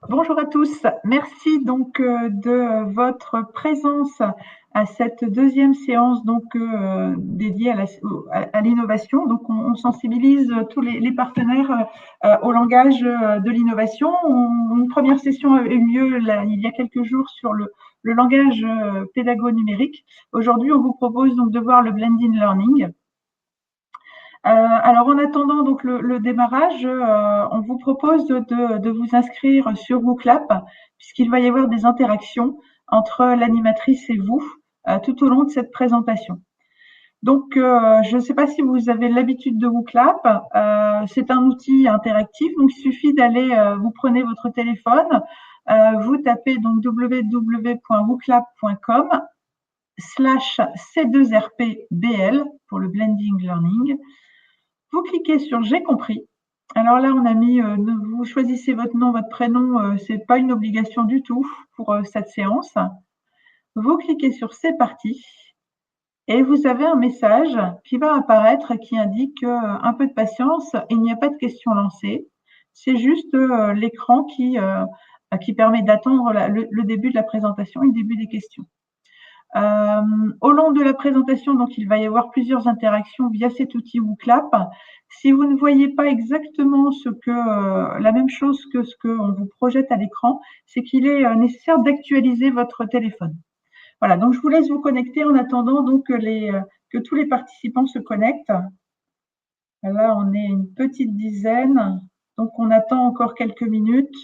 Bonjour à tous. Merci donc de votre présence à cette deuxième séance donc dédiée à l'innovation. Donc on sensibilise tous les partenaires au langage de l'innovation. Une première session a eu lieu il y a quelques jours sur le langage pédago-numérique. Aujourd'hui, on vous propose donc de voir le blended learning. Alors en attendant donc le démarrage, on vous propose de vous inscrire sur WooClap puisqu'il va y avoir des interactions entre l'animatrice et vous tout au long de cette présentation. Donc je ne sais pas si vous avez l'habitude de WooClap, c'est un outil interactif, donc il suffit d'aller, vous prenez votre téléphone, vous tapez donc www.wooclap.com/C2RPBL pour le blending learning. Vous cliquez sur J'ai compris. Alors là, on a mis, vous choisissez votre nom, votre prénom, c'est pas une obligation du tout pour cette séance. Vous cliquez sur C'est parti et vous avez un message qui va apparaître qui indique un peu de patience, il n'y a pas de questions lancées. C'est juste l'écran qui permet d'attendre le début de la présentation et le début des questions. Au long de la présentation, donc il va y avoir plusieurs interactions via cet outil WooClap. Si vous ne voyez pas exactement la même chose que ce qu'on vous projette à l'écran, c'est qu'il est nécessaire d'actualiser votre téléphone. Voilà, donc je vous laisse vous connecter en attendant donc que tous les participants se connectent. Là, on est une petite dizaine, donc on attend encore quelques minutes.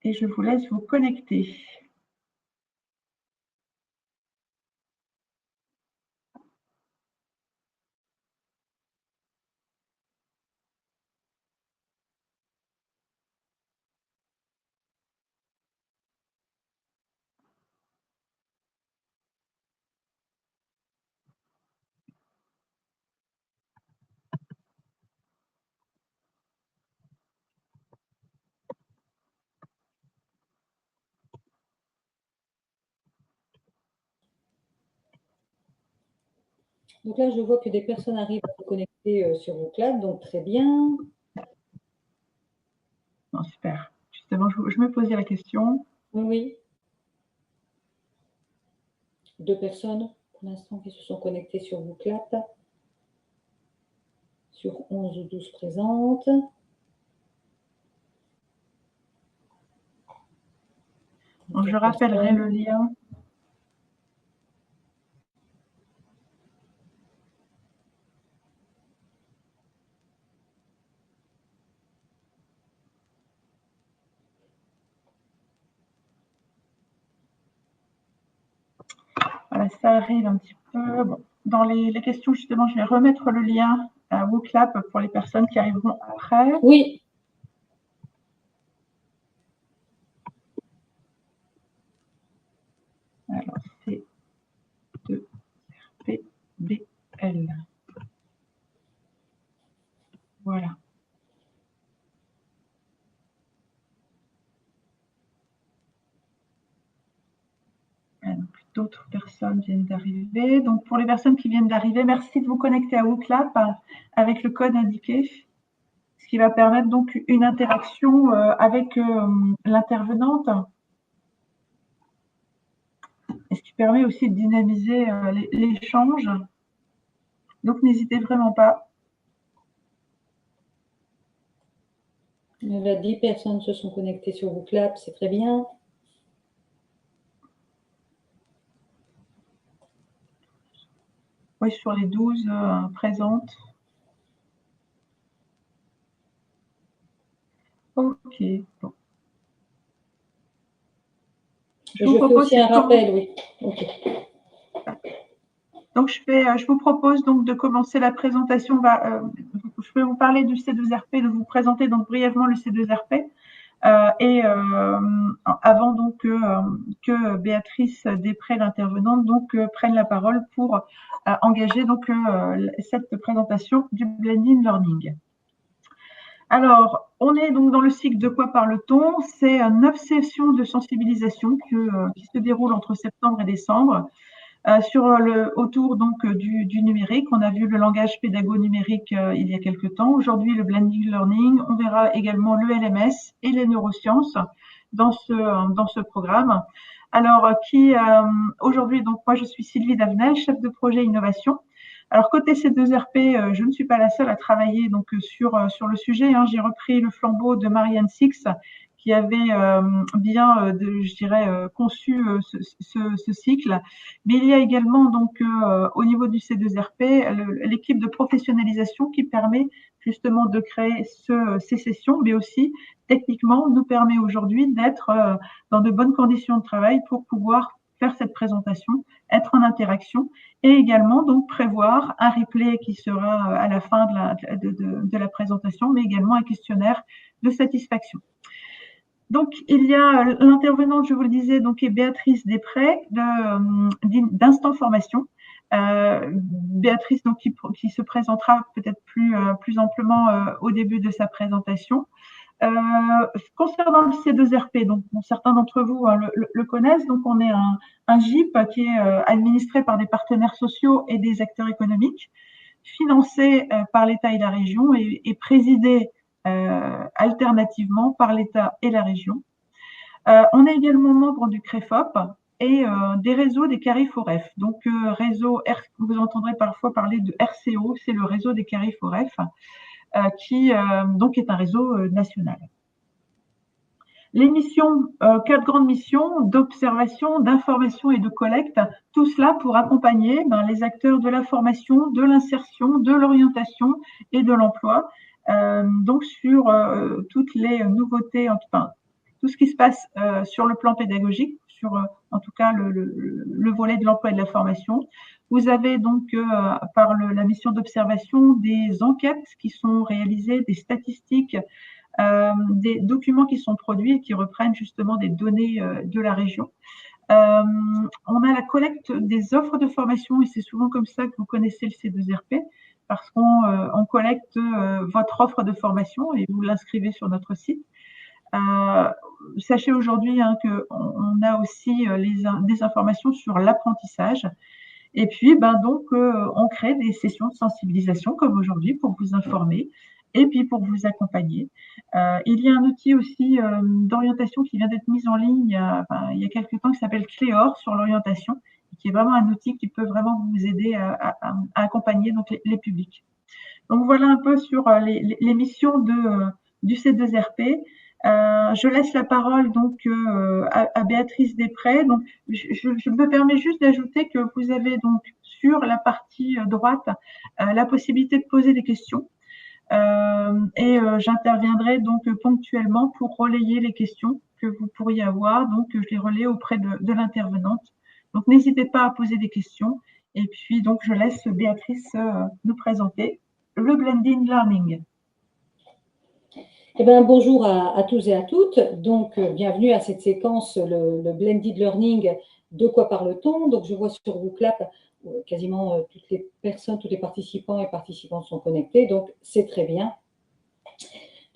Et je vous laisse vous connecter. Donc là, je vois que des personnes arrivent à se connecter sur WooClap, donc très bien. Non, super. Justement, je me posais la question. Oui. 2 personnes pour l'instant qui se sont connectées sur WooClap, sur 11 ou 12 présentes. Donc, je rappellerai le lien. Voilà, ça arrive un petit peu. Bon, dans les questions, justement, je vais remettre le lien à WooClap pour les personnes qui arriveront après. Oui. Alors, C2RPBL. Voilà. D'autres personnes viennent d'arriver. Donc, pour les personnes qui viennent d'arriver, merci de vous connecter à WooClap avec le code indiqué, ce qui va permettre donc une interaction avec l'intervenante, et ce qui permet aussi de dynamiser l'échange. Donc, n'hésitez vraiment pas. Là, 10 personnes se sont connectées sur WooClap, c'est très bien. Oui, sur les 12 présentes. Ok. Bon. Je fais aussi un rappel, oui. Okay. Donc, je vous propose donc de commencer la présentation. Je vais vous parler du C2RP, de vous présenter donc brièvement le C2RP. Avant donc que Béatrice Després, l'intervenante, donc prenne la parole pour engager donc cette présentation du blended learning. Alors, on est donc dans le cycle De quoi parle-t-on? C'est 9 sessions de sensibilisation qui se déroulent entre septembre et décembre. autour donc du numérique. On a vu le langage pédago numérique il y a quelque temps. Aujourd'hui, le blended learning. On verra également le LMS et les neurosciences dans ce programme. Alors, aujourd'hui, donc moi je suis Sylvie Davenel, chef de projet innovation. Alors côté C2RP, je ne suis pas la seule à travailler donc sur le sujet. Hein. J'ai repris le flambeau de Marianne Six, qui avait bien, je dirais, conçu ce cycle. Mais il y a également donc au niveau du C2RP l'équipe de professionnalisation qui permet justement de créer ces sessions, mais aussi techniquement nous permet aujourd'hui d'être dans de bonnes conditions de travail pour pouvoir faire cette présentation, être en interaction et également donc prévoir un replay qui sera à la fin de la présentation, mais également un questionnaire de satisfaction. Donc, il y a l'intervenante, je vous le disais, donc, est Béatrice Després d'Instant Formation. Béatrice, donc, qui se présentera peut-être plus amplement au début de sa présentation. Concernant le C2RP, donc bon, certains d'entre vous le connaissent, donc on est un GIP qui est administré par des partenaires sociaux et des acteurs économiques, financé par l'État et la région et présidé alternativement par l'État et la région. On est également membre du CREFOP et des réseaux des CARIFOREF. Donc vous entendrez parfois parler de RCO, c'est le réseau des CARIFOREF, qui donc est un réseau national. Les missions, 4 grandes missions d'observation, d'information et de collecte, tout cela pour accompagner les acteurs de la formation, de l'insertion, de l'orientation et de l'emploi, donc sur toutes les nouveautés, enfin, tout ce qui se passe sur le plan pédagogique, sur en tout cas le volet de l'emploi et de la formation. Vous avez donc par la mission d'observation des enquêtes qui sont réalisées, des statistiques, des documents qui sont produits et qui reprennent justement des données de la région. On a la collecte des offres de formation et c'est souvent comme ça que vous connaissez le C2RP parce qu'on collecte votre offre de formation et vous l'inscrivez sur notre site. Sachez aujourd'hui qu'on a aussi des informations sur l'apprentissage. Et puis, donc, on crée des sessions de sensibilisation comme aujourd'hui pour vous informer et puis pour vous accompagner. Il y a un outil aussi d'orientation qui vient d'être mis en ligne il y a quelques temps qui s'appelle Cléor sur l'orientation, qui est vraiment un outil qui peut vraiment vous aider à accompagner donc, les publics. Donc, voilà un peu sur les missions du C2RP. Je laisse la parole donc à Béatrice Després. Donc, je me permets juste d'ajouter que vous avez donc sur la partie droite la possibilité de poser des questions et j'interviendrai donc ponctuellement pour relayer les questions que vous pourriez avoir. Donc, je les relais auprès de l'intervenante. Donc, n'hésitez pas à poser des questions. Et puis, donc, je laisse Béatrice nous présenter le blended learning. Eh bien, bonjour à tous et à toutes. Donc, bienvenue à cette séquence, le blended learning. De quoi parle-t-on? Donc, je vois sur WooClap quasiment toutes les personnes, tous les participants et participantes sont connectés. Donc, c'est très bien.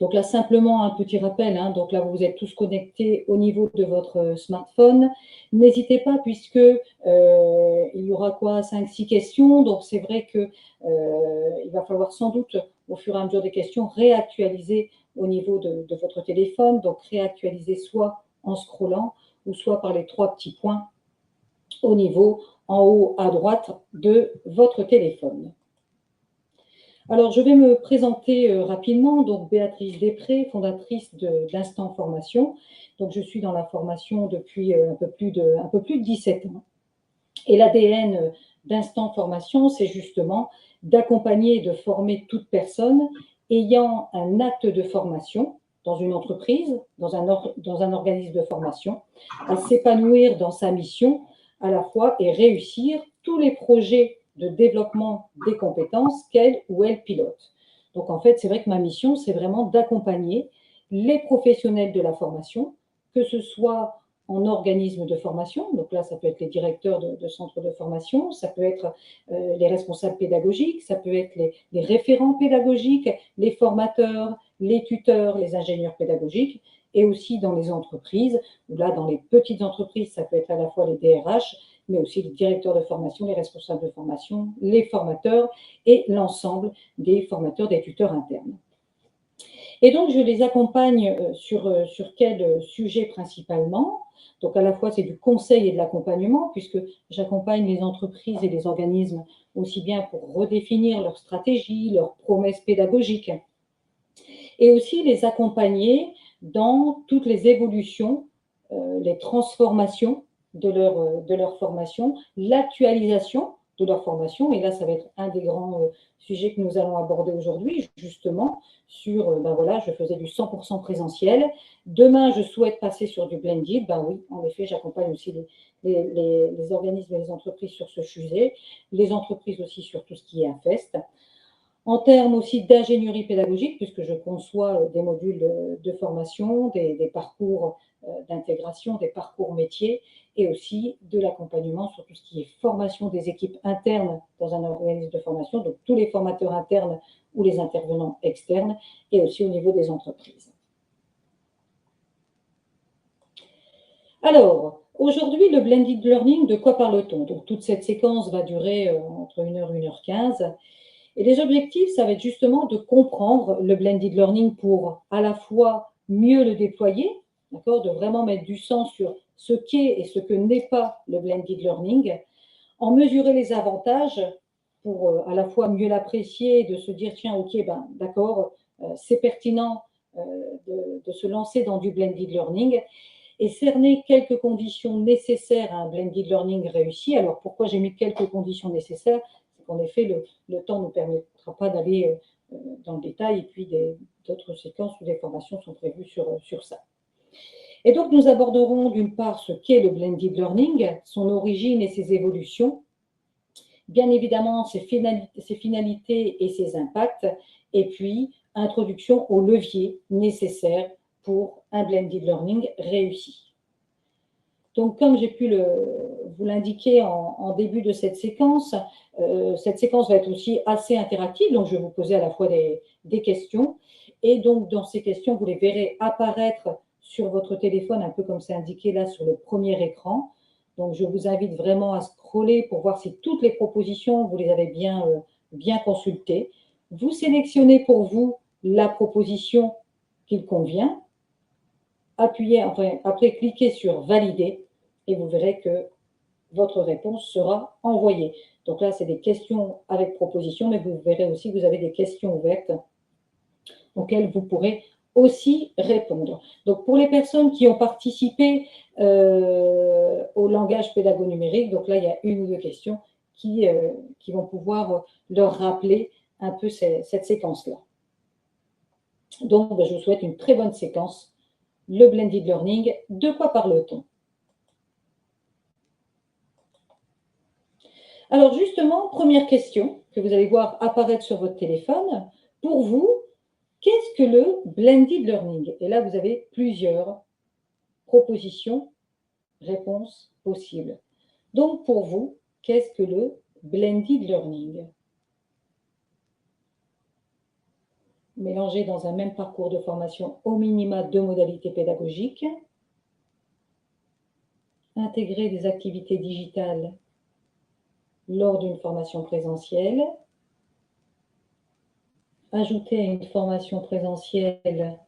Donc là, simplement un petit rappel. Donc là, vous êtes tous connectés au niveau de votre smartphone. N'hésitez pas, puisque il y aura quoi, 5-6 questions. Donc, c'est vrai que il va falloir sans doute, au fur et à mesure des questions, réactualiser au niveau de votre téléphone. Donc, réactualiser soit en scrollant ou soit par les 3 petits points au niveau en haut à droite de votre téléphone. Alors, je vais me présenter rapidement. Donc, Béatrice Després, fondatrice d'Instant Formation. Donc, je suis dans la formation depuis un peu plus de 17 ans. Et l'ADN d'Instant Formation, c'est justement d'accompagner et de former toute personne ayant un acte de formation dans une entreprise, dans un organisme de formation, à s'épanouir dans sa mission à la fois et réussir tous les projets de développement des compétences qu'elle ou elle pilote. Donc, en fait, c'est vrai que ma mission, c'est vraiment d'accompagner les professionnels de la formation, que ce soit en organisme de formation, donc là, ça peut être les directeurs de centres de formation, ça peut être les responsables pédagogiques, ça peut être les référents pédagogiques, les formateurs, les tuteurs, les ingénieurs pédagogiques, et aussi dans les entreprises, ou là, dans les petites entreprises, ça peut être à la fois les DRH mais aussi les directeurs de formation, les responsables de formation, les formateurs et l'ensemble des formateurs, des tuteurs internes. Et donc, je les accompagne sur quel sujet principalement? Donc, à la fois, c'est du conseil et de l'accompagnement, puisque j'accompagne les entreprises et les organismes aussi bien pour redéfinir leur stratégie, leurs promesses pédagogiques, et aussi les accompagner dans toutes les évolutions, les transformations de leur formation, l'actualisation de leur formation. Et là, ça va être un des grands sujets que nous allons aborder aujourd'hui, justement, sur, ben voilà, je faisais du 100% présentiel. Demain, je souhaite passer sur du blended. Ben oui, en effet, j'accompagne aussi les organismes et les entreprises sur ce sujet, les entreprises aussi sur tout ce qui est FEST. En termes aussi d'ingénierie pédagogique, puisque je conçois des modules de formation, des parcours d'intégration, des parcours métiers, et aussi de l'accompagnement sur tout ce qui est formation des équipes internes dans un organisme de formation, donc tous les formateurs internes ou les intervenants externes, et aussi au niveau des entreprises. Alors, aujourd'hui, le blended learning, de quoi parle-t-on? Donc, toute cette séquence va durer entre 1h et 1h15. Et les objectifs, ça va être justement de comprendre le blended learning pour à la fois mieux le déployer, d'accord, de vraiment mettre du sens sur ce qu'est et ce que n'est pas le blended learning, en mesurer les avantages pour à la fois mieux l'apprécier, de se dire, tiens, ok, ben, d'accord, c'est pertinent de se lancer dans du blended learning, et cerner quelques conditions nécessaires à un blended learning réussi. Alors, pourquoi j'ai mis quelques conditions nécessaires? C'est qu'en effet, le temps ne nous permettra pas d'aller dans le détail, et puis d'autres séquences ou des formations sont prévues sur ça. Et donc, nous aborderons d'une part ce qu'est le blended learning, son origine et ses évolutions, bien évidemment ses finalités et ses impacts, et puis introduction aux leviers nécessaires pour un blended learning réussi. Donc, comme j'ai pu vous l'indiquer en début de cette séquence va être aussi assez interactive, donc je vais vous poser à la fois des questions, et donc dans ces questions, vous les verrez apparaître sur votre téléphone, un peu comme c'est indiqué là sur le premier écran. Donc, je vous invite vraiment à scroller pour voir si toutes les propositions, vous les avez bien consultées. Vous sélectionnez pour vous la proposition qui convient, appuyez, après cliquez sur valider et vous verrez que votre réponse sera envoyée. Donc là, c'est des questions avec proposition, mais vous verrez aussi que vous avez des questions ouvertes auxquelles vous pourrez aussi répondre. Donc pour les personnes qui ont participé au langage pédago-numérique, donc là, il y a une ou deux questions qui vont pouvoir leur rappeler un peu cette séquence-là. Donc, je vous souhaite une très bonne séquence. Le blended learning, de quoi parle-t-on? Alors justement, première question que vous allez voir apparaître sur votre téléphone. Pour vous, qu'est-ce que le blended learning? Et là, vous avez plusieurs propositions, réponses possibles. Donc pour vous, qu'est-ce que le blended learning? Mélanger dans un même parcours de formation au minima deux modalités pédagogiques, intégrer des activités digitales lors d'une formation présentielle, ajouter à une formation présentielle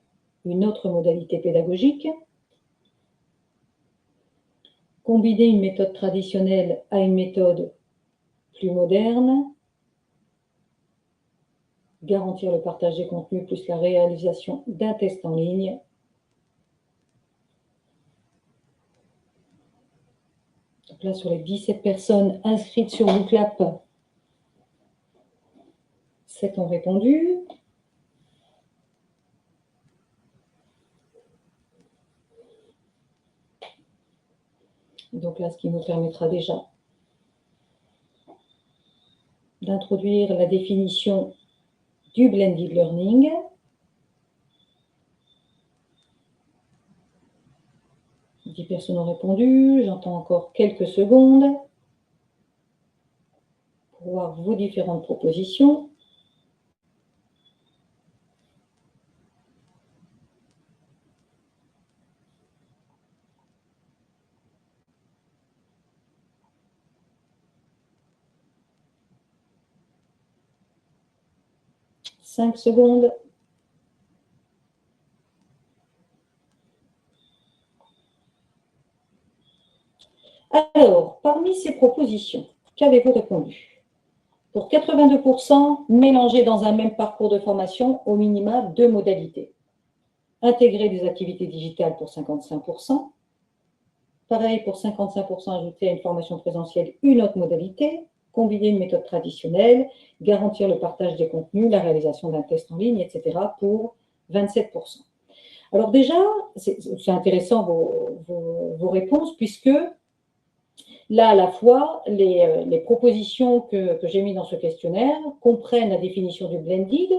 une autre modalité pédagogique, combiner une méthode traditionnelle à une méthode plus moderne, garantir le partage des contenus plus la réalisation d'un test en ligne. Donc là, sur les 17 personnes inscrites sur WooClap, 7 ont répondu. Donc là, ce qui nous permettra déjà d'introduire la définition du blended learning. « 10 personnes ont répondu, j'entends encore quelques secondes pour voir vos différentes propositions. 5 secondes. Alors, parmi ces propositions, qu'avez-vous répondu? Pour 82%, mélanger dans un même parcours de formation au minima 2 modalités. Intégrer des activités digitales pour 55%. Pareil, pour 55%, ajouter à une formation présentielle une autre modalité. Combiner une méthode traditionnelle, garantir le partage des contenus, la réalisation d'un test en ligne, etc. pour 27%. Alors déjà, c'est intéressant vos réponses, puisque là, à la fois, les propositions que j'ai mises dans ce questionnaire comprennent la définition du blended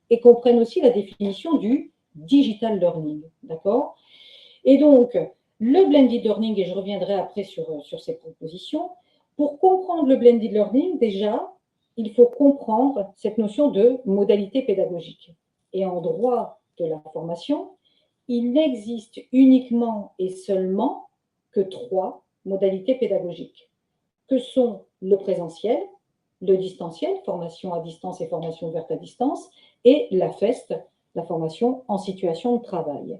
et comprennent aussi la définition du digital learning. D'accord? Et donc, le blended learning, et je reviendrai après sur ces propositions, pour comprendre le blended learning, déjà, il faut comprendre cette notion de modalité pédagogique. Et en droit de la formation, il n'existe uniquement et seulement que 3 modalités pédagogiques, que sont le présentiel, le distanciel, formation à distance et formation ouverte à distance, et la FEST, la formation en situation de travail.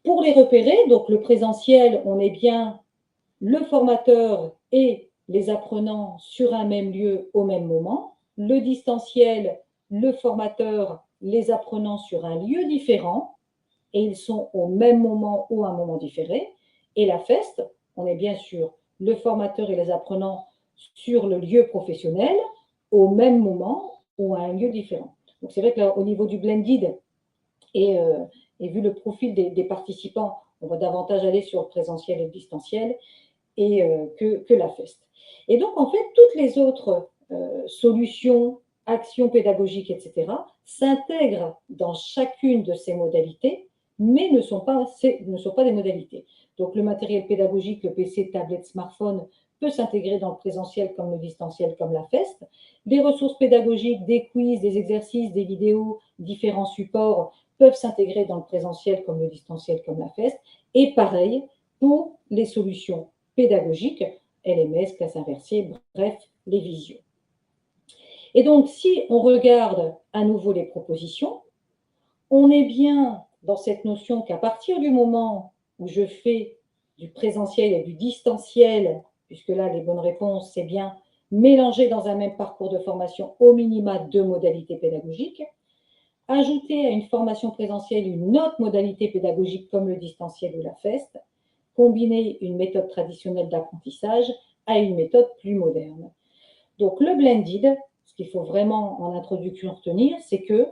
Pour les repérer, donc le présentiel, on est bien le formateur et les apprenants sur un même lieu au même moment. Le distanciel, le formateur, les apprenants sur un lieu différent, et ils sont au même moment ou à un moment différé. Et la FEST, on est bien sûr le formateur et les apprenants sur le lieu professionnel au même moment ou à un lieu différent. Donc c'est vrai qu'au niveau du blended, et vu le profil des participants, on va davantage aller sur le présentiel et le distanciel que la FEST. Et donc, en fait, toutes les autres solutions, actions pédagogiques, etc., s'intègrent dans chacune de ces modalités, mais ne sont pas des modalités. Donc, le matériel pédagogique, le PC, tablette, smartphone, peut s'intégrer dans le présentiel comme le distanciel, comme la FEST. Les ressources pédagogiques, des quiz, des exercices, des vidéos, différents supports peuvent s'intégrer dans le présentiel comme le distanciel, comme la FEST. Et pareil pour les solutions pédagogiques, LMS, classe inversée, bref, les visios. Et donc, si on regarde à nouveau les propositions, on est bien dans cette notion qu'à partir du moment où je fais du présentiel et du distanciel, puisque là, les bonnes réponses, c'est bien mélanger dans un même parcours de formation au minima 2 modalités pédagogiques, ajouter à une formation présentielle une autre modalité pédagogique comme le distanciel ou la FEST, combiner une méthode traditionnelle d'apprentissage à une méthode plus moderne. Donc le blended, ce qu'il faut vraiment en introduction retenir, c'est que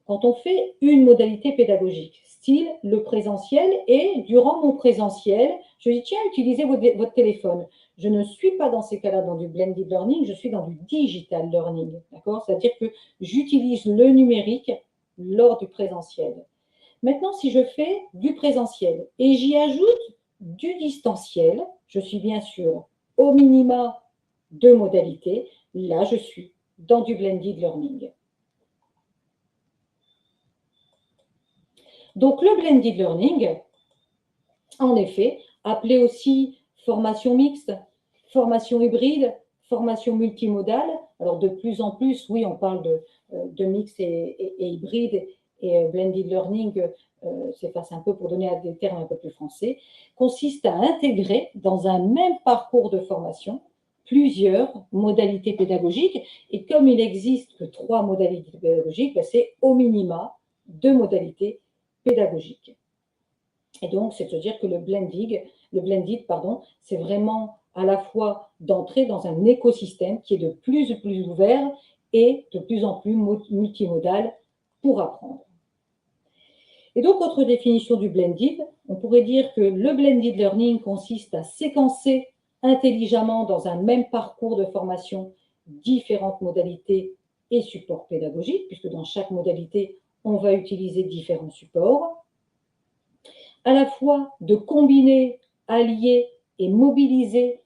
quand on fait une modalité pédagogique, style le présentiel, et durant mon présentiel, je dis tiens, utilisez votre téléphone. Je ne suis pas dans ces cas-là dans du blended learning, je suis dans du digital learning. D'accord? C'est-à-dire que j'utilise le numérique lors du présentiel. Maintenant, si je fais du présentiel et j'y ajoute du distanciel, je suis bien sûr au minima 2 modalités. Là, je suis dans du blended learning. Donc, le blended learning, en effet, appelé aussi formation mixte, formation hybride, formation multimodale. Alors, de plus en plus, oui, on parle de mixte et hybride, et blended learning s'efface un peu pour donner des termes un peu plus français, consiste à intégrer dans un même parcours de formation plusieurs modalités pédagogiques. Et comme il n'existe que 3 modalités pédagogiques, ben c'est au minima 2 modalités pédagogiques. Et donc, c'est-à-dire que le blended, c'est vraiment à la fois d'entrer dans un écosystème qui est de plus en plus ouvert et de plus en plus multimodal pour apprendre. Et donc, autre définition du blended, on pourrait dire que le blended learning consiste à séquencer intelligemment dans un même parcours de formation différentes modalités et supports pédagogiques, puisque dans chaque modalité, on va utiliser différents supports, à la fois de combiner, allier et mobiliser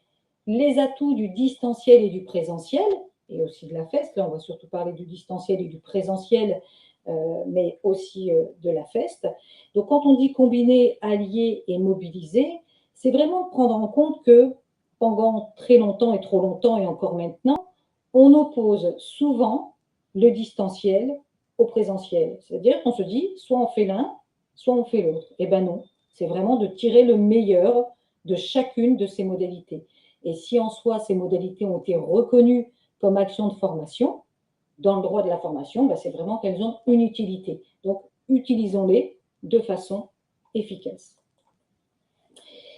les atouts du distanciel et du présentiel, et aussi de la FEST. Là, on va surtout parler du distanciel et du présentiel, mais aussi de la FEST. Donc, quand on dit combiner, allier et mobiliser, c'est vraiment prendre en compte que pendant très longtemps et trop longtemps, et encore maintenant, on oppose souvent le distanciel au présentiel. C'est-à-dire qu'on se dit, soit on fait l'un, soit on fait l'autre. Eh bien non, c'est vraiment de tirer le meilleur de chacune de ces modalités. Et si en soi, ces modalités ont été reconnues comme actions de formation, dans le droit de la formation, c'est vraiment qu'elles ont une utilité. Donc, utilisons-les de façon efficace.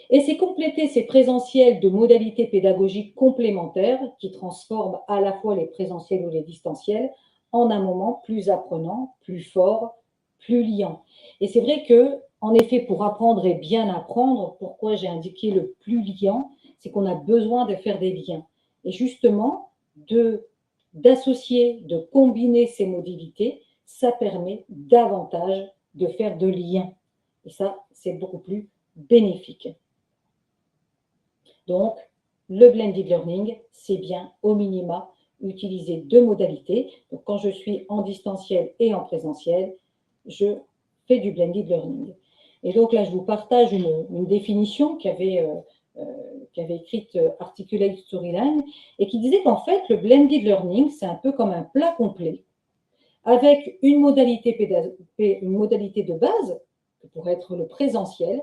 Et c'est compléter ces présentiels de modalités pédagogiques complémentaires qui transforment à la fois les présentiels ou les distanciels en un moment plus apprenant, plus fort, plus liant. Et c'est vrai que, en effet, pour apprendre et bien apprendre, pourquoi j'ai indiqué le plus liant, c'est qu'on a besoin de faire des liens. Et justement, d'associer, de combiner ces modalités, ça permet davantage de faire de liens. Et ça, c'est beaucoup plus bénéfique. Donc, le blended learning, c'est bien au minima utiliser deux modalités. Donc, quand je suis en distanciel et en présentiel, je fais du blended learning. Et donc là, je vous partage une définition qu'avait écrite Articulate Storyline et qui disait qu'en fait, le blended learning, c'est un peu comme un plat complet avec une modalité de base, qui pourrait être le présentiel,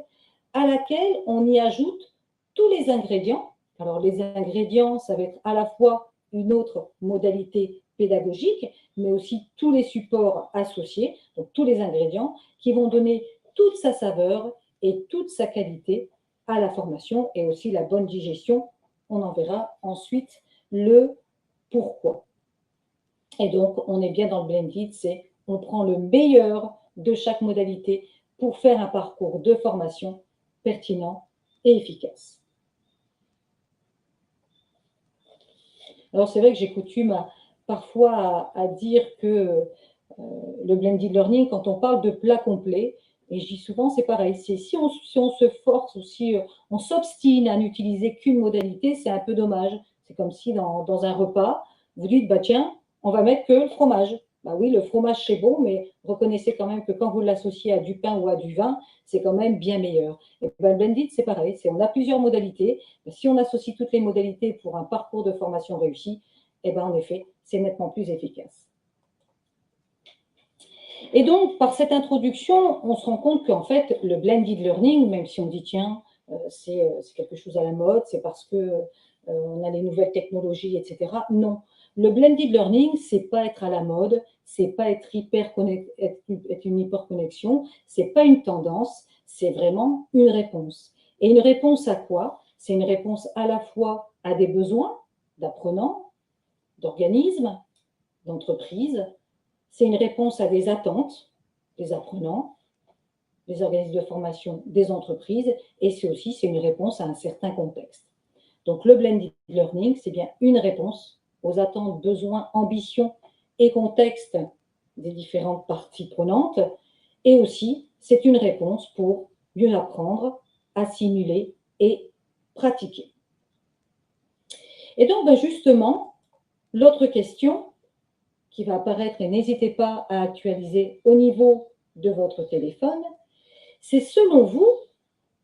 à laquelle on y ajoute tous les ingrédients. Alors, les ingrédients, ça va être à la fois une autre modalité pédagogique, mais aussi tous les supports associés, donc tous les ingrédients qui vont donner toute sa saveur et toute sa qualité à la formation et aussi la bonne digestion. On en verra ensuite le pourquoi. Et donc, on est bien dans le blended, c'est on prend le meilleur de chaque modalité pour faire un parcours de formation pertinent et efficace. Alors, c'est vrai que j'ai coutume parfois à dire que le blended learning, quand on parle de plat complet, et je dis souvent, c'est pareil, si on se force ou si on s'obstine à n'utiliser qu'une modalité, c'est un peu dommage. C'est comme si dans un repas, vous dites, tiens, on va mettre que le fromage. Oui, le fromage, c'est bon, mais reconnaissez quand même que quand vous l'associez à du pain ou à du vin, c'est quand même bien meilleur. Et le blended, c'est pareil, on a plusieurs modalités. Si on associe toutes les modalités pour un parcours de formation réussi, en effet, c'est nettement plus efficace. Et donc, par cette introduction, on se rend compte qu'en fait, le blended learning, même si on dit, tiens, c'est quelque chose à la mode, c'est parce qu'on a les nouvelles technologies, etc. Non. Le blended learning, c'est pas être à la mode, c'est pas être une hyperconnexion, c'est pas une tendance, c'est vraiment une réponse. Et une réponse à quoi? C'est une réponse à la fois à des besoins d'apprenants, d'organismes, d'entreprises. C'est une réponse à des attentes des apprenants, des organismes de formation, des entreprises, et c'est une réponse à un certain contexte. Donc, le blended learning, c'est bien une réponse aux attentes, besoins, ambitions et contextes des différentes parties prenantes, et aussi, c'est une réponse pour mieux apprendre, assimiler et pratiquer. Et donc, justement, l'autre question qui va apparaître, et n'hésitez pas à actualiser au niveau de votre téléphone, c'est selon vous,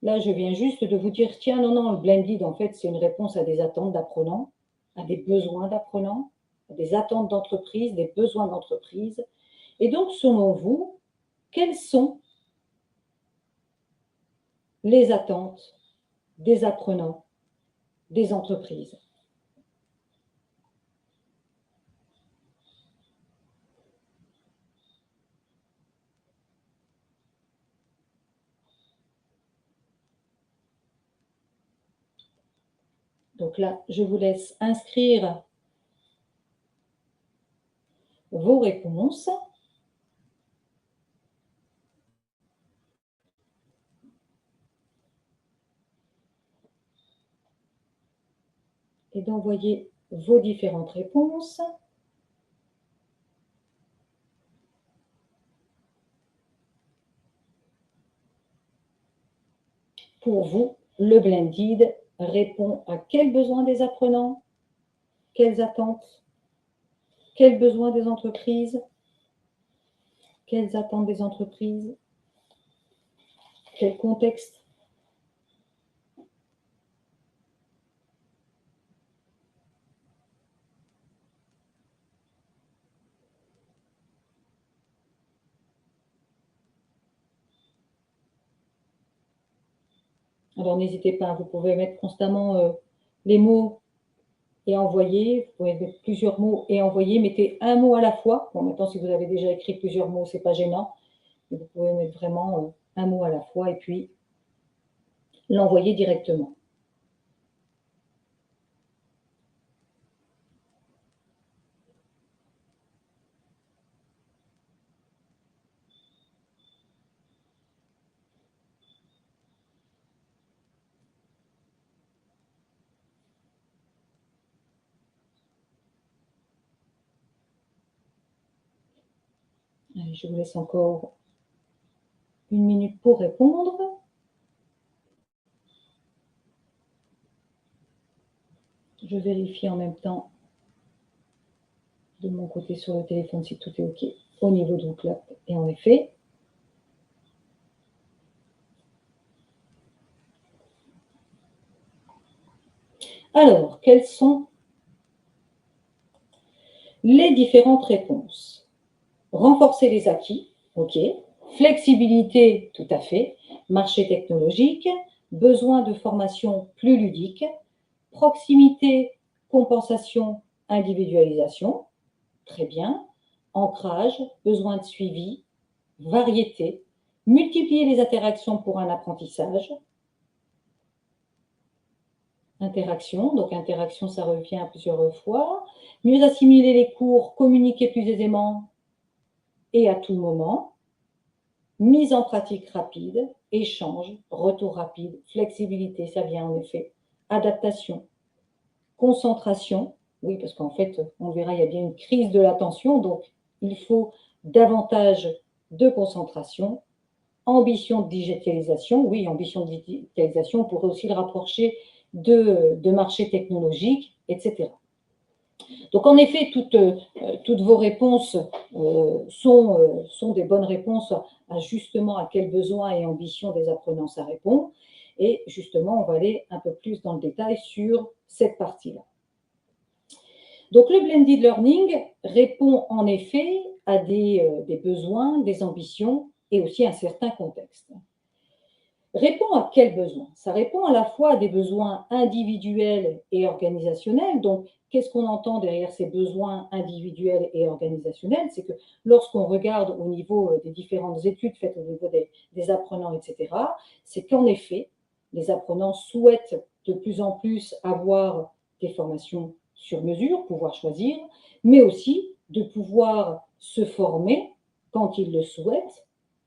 là je viens juste de vous dire, tiens, non, le blended, en fait, c'est une réponse à des attentes d'apprenants, à des besoins d'apprenants, à des attentes d'entreprise, des besoins d'entreprise. Et donc, selon vous, quelles sont les attentes des apprenants, des entreprises? Donc là, je vous laisse inscrire vos réponses. Et d'envoyer vos différentes réponses. Pour vous, le blended répond à quels besoins des apprenants, quelles attentes, quels besoins des entreprises, quelles attentes des entreprises, quel contexte. Alors n'hésitez pas, vous pouvez mettre constamment les mots et envoyer. Vous pouvez mettre plusieurs mots et envoyer. Mettez un mot à la fois. Bon, maintenant, si vous avez déjà écrit plusieurs mots, c'est pas gênant. Mais vous pouvez mettre vraiment un mot à la fois et puis l'envoyer directement. Allez, je vous laisse encore 1 minute pour répondre. Je vérifie en même temps de mon côté sur le téléphone si tout est OK au niveau de WooClap. Et en effet, alors, quelles sont les différentes réponses? Renforcer les acquis, OK. Flexibilité, tout à fait. Marché technologique, besoin de formation plus ludique, proximité, compensation, individualisation, très bien. Ancrage, besoin de suivi, variété, multiplier les interactions pour un apprentissage. Interaction, donc interaction, ça revient plusieurs fois. Mieux assimiler les cours, communiquer plus aisément et à tout moment. Mise en pratique rapide, échange, retour rapide, flexibilité, ça vient en effet. Adaptation, concentration, oui, parce qu'en fait, on verra, il y a bien une crise de l'attention, donc il faut davantage de concentration. Ambition de digitalisation, oui, ambition de digitalisation, on pourrait aussi le rapprocher de marché technologique, etc. Donc, en effet, toutes vos réponses sont des bonnes réponses à justement à quels besoins et ambitions des apprenants ça répond. Et justement, on va aller un peu plus dans le détail sur cette partie-là. Donc, le blended learning répond en effet à des besoins, des ambitions et aussi à un certain contexte. Répond à quels besoins? Ça répond à la fois à des besoins individuels et organisationnels. Donc, qu'est-ce qu'on entend derrière ces besoins individuels et organisationnels? C'est que lorsqu'on regarde au niveau des différentes études faites au niveau des apprenants, etc., c'est qu'en effet, les apprenants souhaitent de plus en plus avoir des formations sur mesure, pouvoir choisir, mais aussi de pouvoir se former quand ils le souhaitent,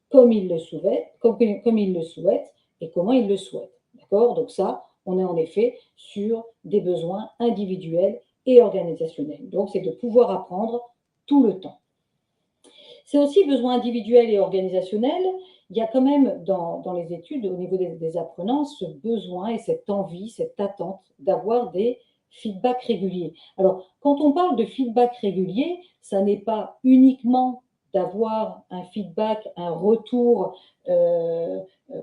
comme ils le souhaitent, comme ils le souhaitent et comment ils le souhaitent. D'accord? Donc ça, on est en effet sur des besoins individuels et organisationnels. Donc c'est de pouvoir apprendre tout le temps. C'est aussi besoin individuel et organisationnel. Il y a quand même dans les études, au niveau des apprenants, ce besoin et cette envie, cette attente d'avoir des feedbacks réguliers. Alors, quand on parle de feedback régulier, ça n'est pas uniquement d'avoir un feedback, un retour,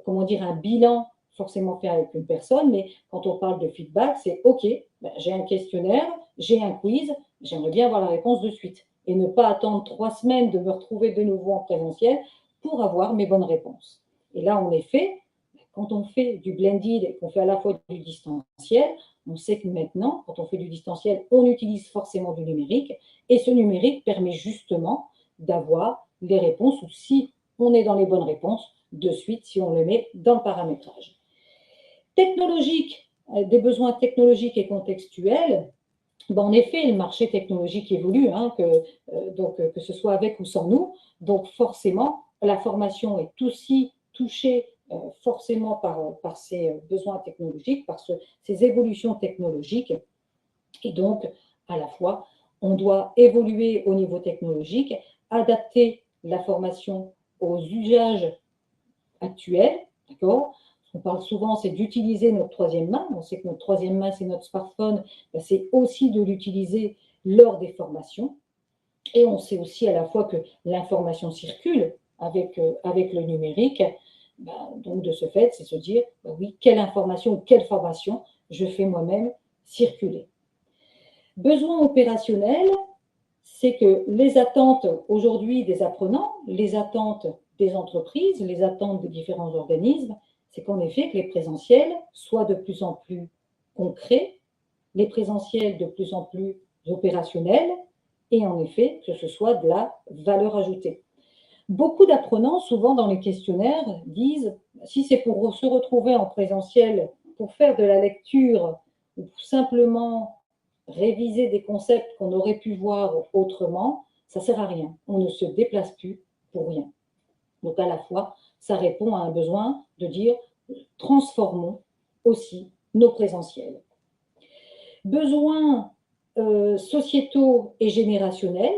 comment dire, un bilan forcément fait avec une personne, mais quand on parle de feedback, c'est OK, ben, j'ai un questionnaire, j'ai un quiz, j'aimerais bien avoir la réponse de suite et ne pas attendre 3 semaines de me retrouver de nouveau en présentiel pour avoir mes bonnes réponses. Et là, en effet, quand on fait du blended et qu'on fait à la fois du distanciel, on sait que maintenant, quand on fait du distanciel, on utilise forcément du numérique et ce numérique permet justement d'avoir les réponses ou si on est dans les bonnes réponses, de suite, si on les met dans le paramétrage. Technologique, des besoins technologiques et contextuels, ben, en effet, le marché technologique évolue, hein, que ce soit avec ou sans nous. Donc, forcément, la formation est aussi touchée forcément par ces besoins technologiques, par ces évolutions technologiques. Et donc, à la fois, on doit évoluer au niveau technologique, adapter la formation aux usages actuels, d'accord? On parle souvent, c'est d'utiliser notre troisième main. On sait que notre troisième main, c'est notre smartphone. C'est aussi de l'utiliser lors des formations. Et on sait aussi à la fois que l'information circule avec le numérique. Donc, de ce fait, c'est se dire, oui, quelle information ou quelle formation je fais moi-même circuler. Besoin opérationnel, c'est que les attentes aujourd'hui des apprenants, les attentes des entreprises, les attentes des différents organismes, c'est qu'en effet, que les présentiels soient de plus en plus concrets, les présentiels de plus en plus opérationnels, et en effet, que ce soit de la valeur ajoutée. Beaucoup d'apprenants, souvent dans les questionnaires, disent si c'est pour se retrouver en présentiel, pour faire de la lecture ou pour simplement réviser des concepts qu'on aurait pu voir autrement, ça ne sert à rien. On ne se déplace plus pour rien. Donc à la fois, ça répond à un besoin de dire transformons aussi nos présentiels. Besoins sociétaux et générationnels.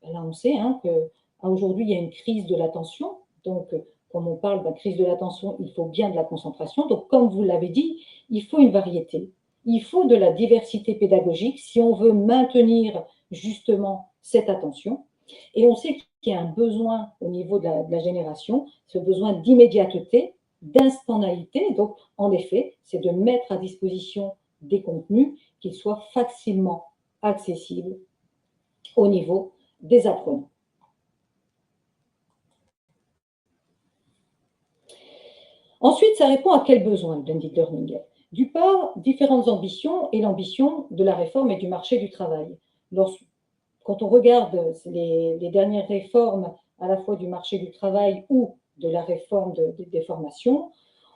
Là, on sait qu'aujourd'hui, il y a une crise de l'attention. Donc, comme on parle d'une crise de l'attention, il faut bien de la concentration. Donc, comme vous l'avez dit, il faut une variété. Il faut de la diversité pédagogique si on veut maintenir justement cette attention. Et on sait qu'il y a un besoin au niveau de la génération, ce besoin d'immédiateté, d'instantanéité. Donc, en effet, c'est de mettre à disposition des contenus qui soient facilement accessibles au niveau des apprenants. Ensuite, ça répond à quel besoin, le blended learning? Du part, différentes ambitions et l'ambition de la réforme et du marché du travail. Quand on regarde les dernières réformes, à la fois du marché du travail ou de la réforme des formations,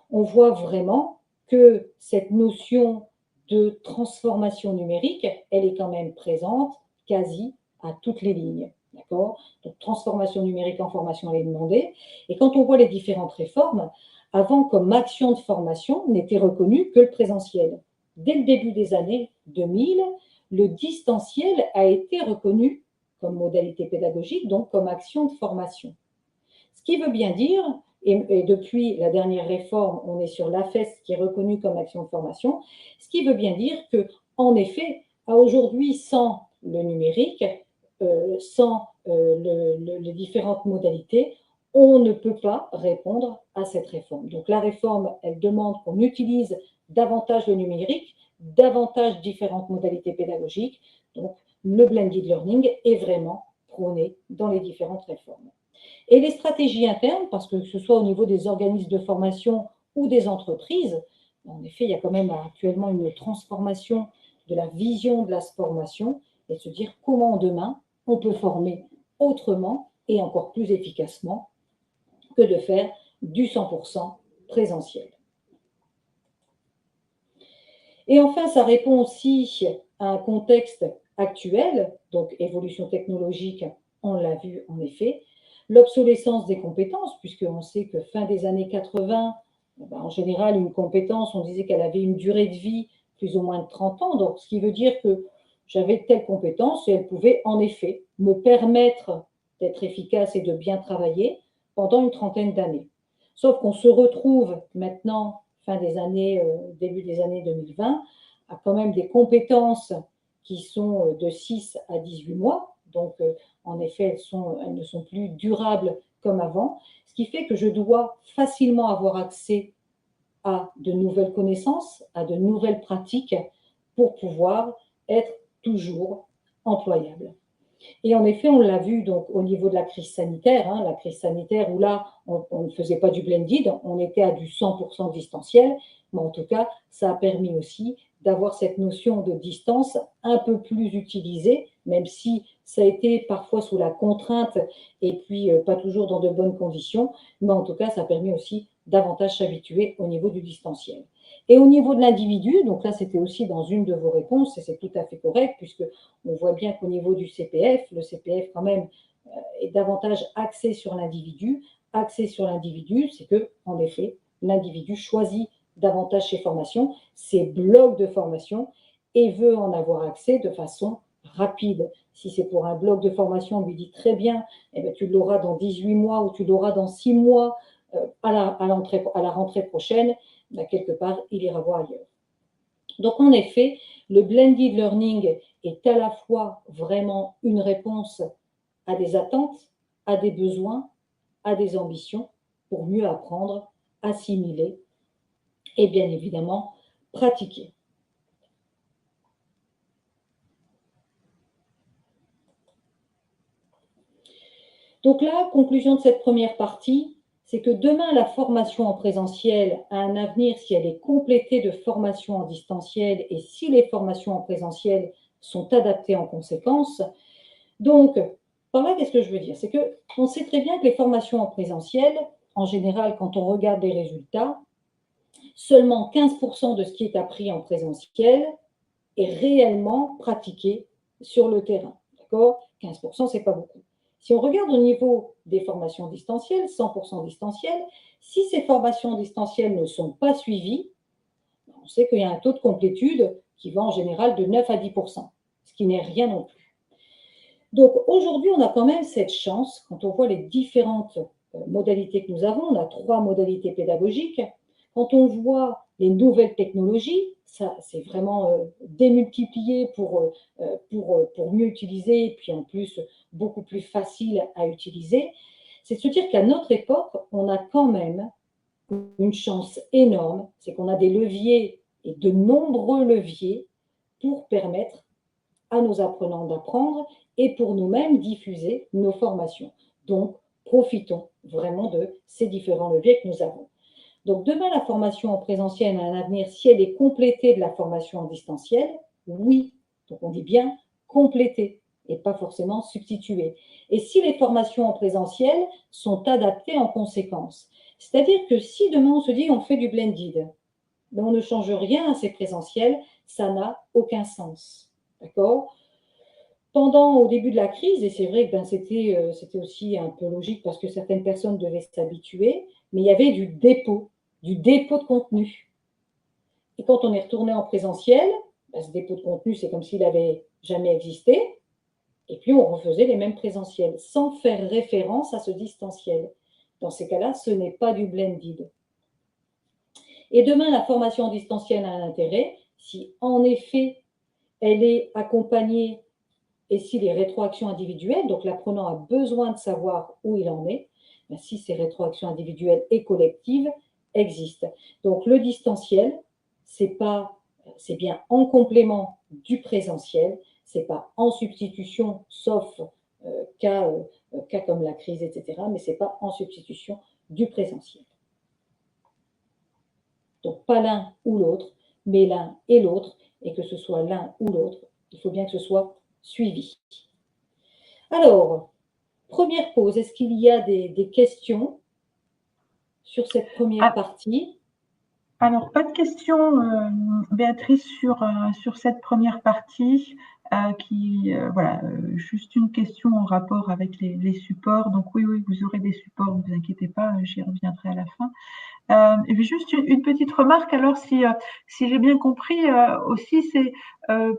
on voit vraiment que cette notion de transformation numérique, elle est quand même présente quasi à toutes les lignes. D'accord? Donc, transformation numérique en formation, elle est demandée. Et quand on voit les différentes réformes, avant, comme action de formation, n'était reconnu que le présentiel. Dès le début des années 2000, le distanciel a été reconnu comme modalité pédagogique, donc comme action de formation. Ce qui veut bien dire, et depuis la dernière réforme, on est sur l'AFES qui est reconnu comme action de formation, ce qui veut bien dire que, en effet, à aujourd'hui, sans le numérique, sans les différentes modalités, on ne peut pas répondre à cette réforme. Donc la réforme, elle demande qu'on utilise davantage le numérique, davantage différentes modalités pédagogiques. Donc le blended learning est vraiment prôné dans les différentes réformes. Et les stratégies internes, parce que ce soit au niveau des organismes de formation ou des entreprises, en effet, il y a quand même actuellement une transformation de la vision de la formation et de se dire comment demain on peut former autrement et encore plus efficacement que de faire du 100% présentiel. Et enfin, ça répond aussi à un contexte actuel, donc évolution technologique, on l'a vu en effet, l'obsolescence des compétences, puisqu'on sait que fin des années 80, en général, une compétence, on disait qu'elle avait une durée de vie plus ou moins de 30 ans, donc ce qui veut dire que j'avais telle compétence et elle pouvait en effet me permettre d'être efficace et de bien travailler pendant une trentaine d'années. Sauf qu'on se retrouve maintenant, fin des années, début des années 2020, à quand même des compétences qui sont de 6 à 18 mois. Donc, en effet, elles ne sont plus durables comme avant, ce qui fait que je dois facilement avoir accès à de nouvelles connaissances, à de nouvelles pratiques pour pouvoir être toujours employable. Et en effet, on l'a vu donc au niveau de la crise sanitaire, la crise sanitaire où là, on ne faisait pas du blended, on était à du 100% distanciel, mais en tout cas, ça a permis aussi d'avoir cette notion de distance un peu plus utilisée, même si ça a été parfois sous la contrainte et puis pas toujours dans de bonnes conditions, mais en tout cas, ça a permis aussi davantage s'habituer au niveau du distanciel. Et au niveau de l'individu, donc là, c'était aussi dans une de vos réponses, et c'est tout à fait correct, puisque on voit bien qu'au niveau du CPF, le CPF quand même est davantage axé sur l'individu. Axé sur l'individu, c'est que, en effet, l'individu choisit davantage ses formations, ses blocs de formation, et veut en avoir accès de façon rapide. Si c'est pour un bloc de formation, on lui dit très bien, eh bien, tu l'auras dans 18 mois ou tu l'auras dans 6 mois à la rentrée prochaine, ben, quelque part, il ira voir ailleurs. Donc, en effet, le blended learning est à la fois vraiment une réponse à des attentes, à des besoins, à des ambitions pour mieux apprendre, assimiler et bien évidemment pratiquer. Donc là, conclusion de cette première partie, c'est que demain, la formation en présentiel a un avenir si elle est complétée de formations en distanciel et si les formations en présentiel sont adaptées en conséquence. Donc, par là, qu'est-ce que je veux dire? C'est qu'on sait très bien que les formations en présentiel, en général, quand on regarde les résultats, seulement 15% de ce qui est appris en présentiel est réellement pratiqué sur le terrain. D'accord? 15%, ce n'est pas beaucoup. Si on regarde au niveau des formations distancielles, 100% distancielles, si ces formations distancielles ne sont pas suivies, on sait qu'il y a un taux de complétude qui va en général de 9 à 10%, ce qui n'est rien non plus. Donc aujourd'hui, on a quand même cette chance, quand on voit les différentes modalités que nous avons, on a 3 modalités pédagogiques, quand on voit les nouvelles technologies, ça c'est vraiment démultiplié pour mieux utiliser, et puis en plus beaucoup plus facile à utiliser, c'est de se dire qu'à notre époque, on a quand même une chance énorme, c'est qu'on a des leviers et de nombreux leviers pour permettre à nos apprenants d'apprendre et pour nous-mêmes diffuser nos formations. Donc, profitons vraiment de ces différents leviers que nous avons. Donc, demain, la formation en présentiel a un avenir si elle est complétée de la formation en distanciel. Oui, donc on dit bien complétée et pas forcément substituée. Et si les formations en présentiel sont adaptées en conséquence. C'est-à-dire que si demain on se dit on fait du blended, mais on ne change rien à ces présentiels, ça n'a aucun sens. D'accord? Au début de la crise, et c'est vrai que c'était aussi un peu logique parce que certaines personnes devaient s'habituer, mais il y avait du dépôt de contenu. Et quand on est retourné en présentiel, ce dépôt de contenu, c'est comme s'il n'avait jamais existé, et puis on refaisait les mêmes présentiels, sans faire référence à ce distanciel. Dans ces cas-là, ce n'est pas du blended. Et demain, la formation en distanciel a un intérêt si, en effet, elle est accompagnée et si les rétroactions individuelles, donc l'apprenant a besoin de savoir où il en est, si ces rétroactions individuelles et collectives existent. Donc le distanciel, c'est bien en complément du présentiel, c'est pas en substitution, sauf cas comme la crise, etc., mais c'est pas en substitution du présentiel. Donc pas l'un ou l'autre, mais l'un et l'autre, et que ce soit l'un ou l'autre, il faut bien que ce soit suivi. Alors, première pause, est-ce qu'il y a des questions sur cette première partie? Alors, pas de questions, Béatrice, sur cette première partie, voilà, juste une question en rapport avec les supports. Donc oui, vous aurez des supports, ne vous inquiétez pas, j'y reviendrai à la fin. Et puis juste une petite remarque, alors si j'ai bien compris, aussi c'est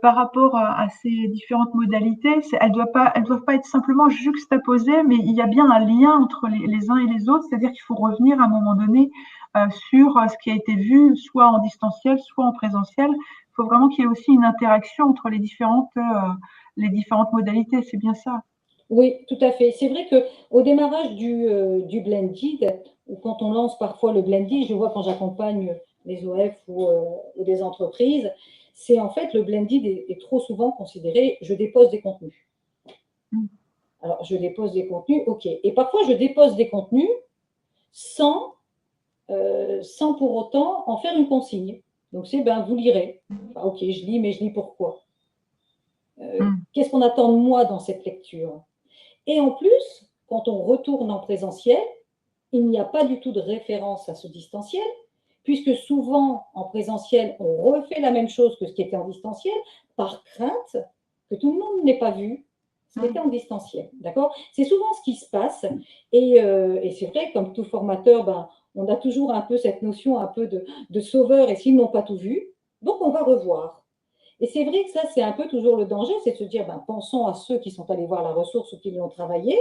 par rapport à ces différentes modalités, elles doivent pas être simplement juxtaposées, mais il y a bien un lien entre les uns et les autres, c'est-à-dire qu'il faut revenir à un moment donné sur ce qui a été vu, soit en distanciel, soit en présentiel. Il faut vraiment qu'il y ait aussi une interaction entre les différentes modalités, c'est bien ça? Oui, tout à fait. C'est vrai qu'au démarrage du blended, ou quand on lance parfois le blended, je vois quand j'accompagne les OF ou des entreprises, c'est en fait le blended est trop souvent considéré, je dépose des contenus. Alors, je dépose des contenus, ok. Et parfois, je dépose des contenus sans pour autant en faire une consigne. Donc, c'est, vous lirez. Ok, je lis, mais je lis pourquoi? Qu'est-ce qu'on attend de moi dans cette lecture? Et en plus, quand on retourne en présentiel, il n'y a pas du tout de référence à ce distanciel, puisque souvent, en présentiel, on refait la même chose que ce qui était en distanciel, par crainte que tout le monde n'ait pas vu ce qui était en distanciel. D'accord? C'est souvent ce qui se passe. Et c'est vrai, comme tout formateur, on a toujours un peu cette notion un peu de sauveur, et s'ils n'ont pas tout vu, donc on va revoir. Et c'est vrai que ça, c'est un peu toujours le danger, c'est de se dire, pensons à ceux qui sont allés voir la ressource ou qui l'ont travaillé,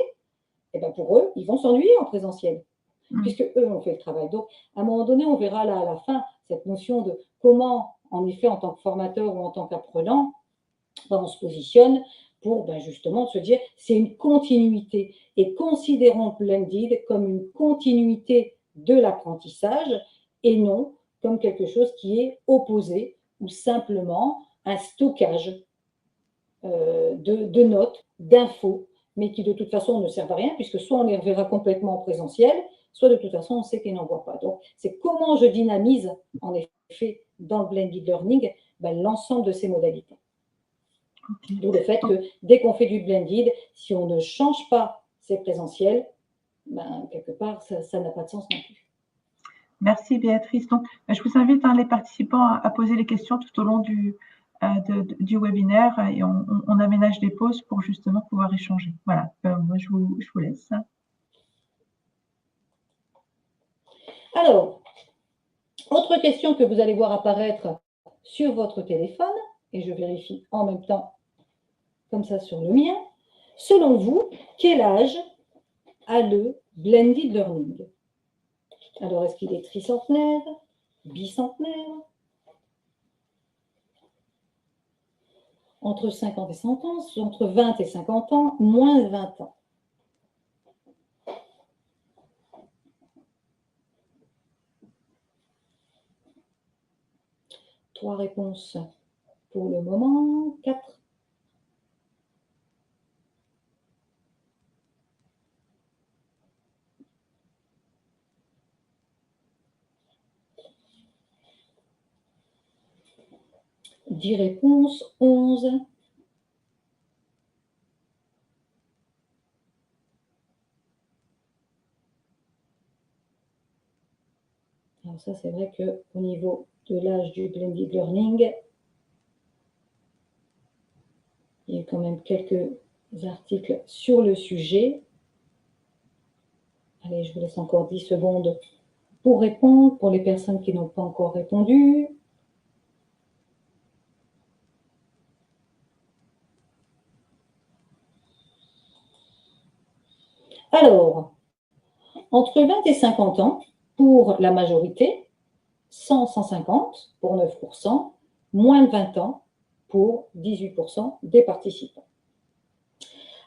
et pour eux, ils vont s'ennuyer en présentiel, puisque eux ont fait le travail. Donc, à un moment donné, on verra là à la fin cette notion de comment, en effet, en tant que formateur ou en tant qu'apprenant, on se positionne pour justement se dire, c'est une continuité. Et considérons Blended comme une continuité de l'apprentissage et non comme quelque chose qui est opposé ou simplement un stockage de notes, d'infos, mais qui de toute façon ne servent à rien, puisque soit on les reverra complètement en présentiel, soit de toute façon, on sait qu'ils n'en voient pas. Donc, c'est comment je dynamise, en effet, dans le blended learning, l'ensemble de ces modalités. Okay. D'où le fait que dès qu'on fait du blended, si on ne change pas ces présentiels, quelque part, ça n'a pas de sens non plus. Merci Béatrice. Donc, je vous invite les participants à poser les questions tout au long du webinaire et on aménage des pauses pour justement pouvoir échanger. Voilà, moi je vous laisse. Alors, autre question que vous allez voir apparaître sur votre téléphone, et je vérifie en même temps comme ça sur le mien. Selon vous, quel âge a le blended learning? Alors, est-ce qu'il est tricentenaire, bicentenaire, entre 50 et 100 ans, entre 20 et 50 ans, moins de 20 ans? Trois réponses pour le moment, 4. Dix réponses, 11. Alors ça, c'est vrai qu'au niveau de l'âge du blended learning, il y a quand même quelques articles sur le sujet. Allez, je vous laisse encore 10 secondes pour répondre, pour les personnes qui n'ont pas encore répondu. Alors, entre 20 et 50 ans, pour la majorité, 100, 150 pour 9%, moins de 20 ans pour 18% des participants.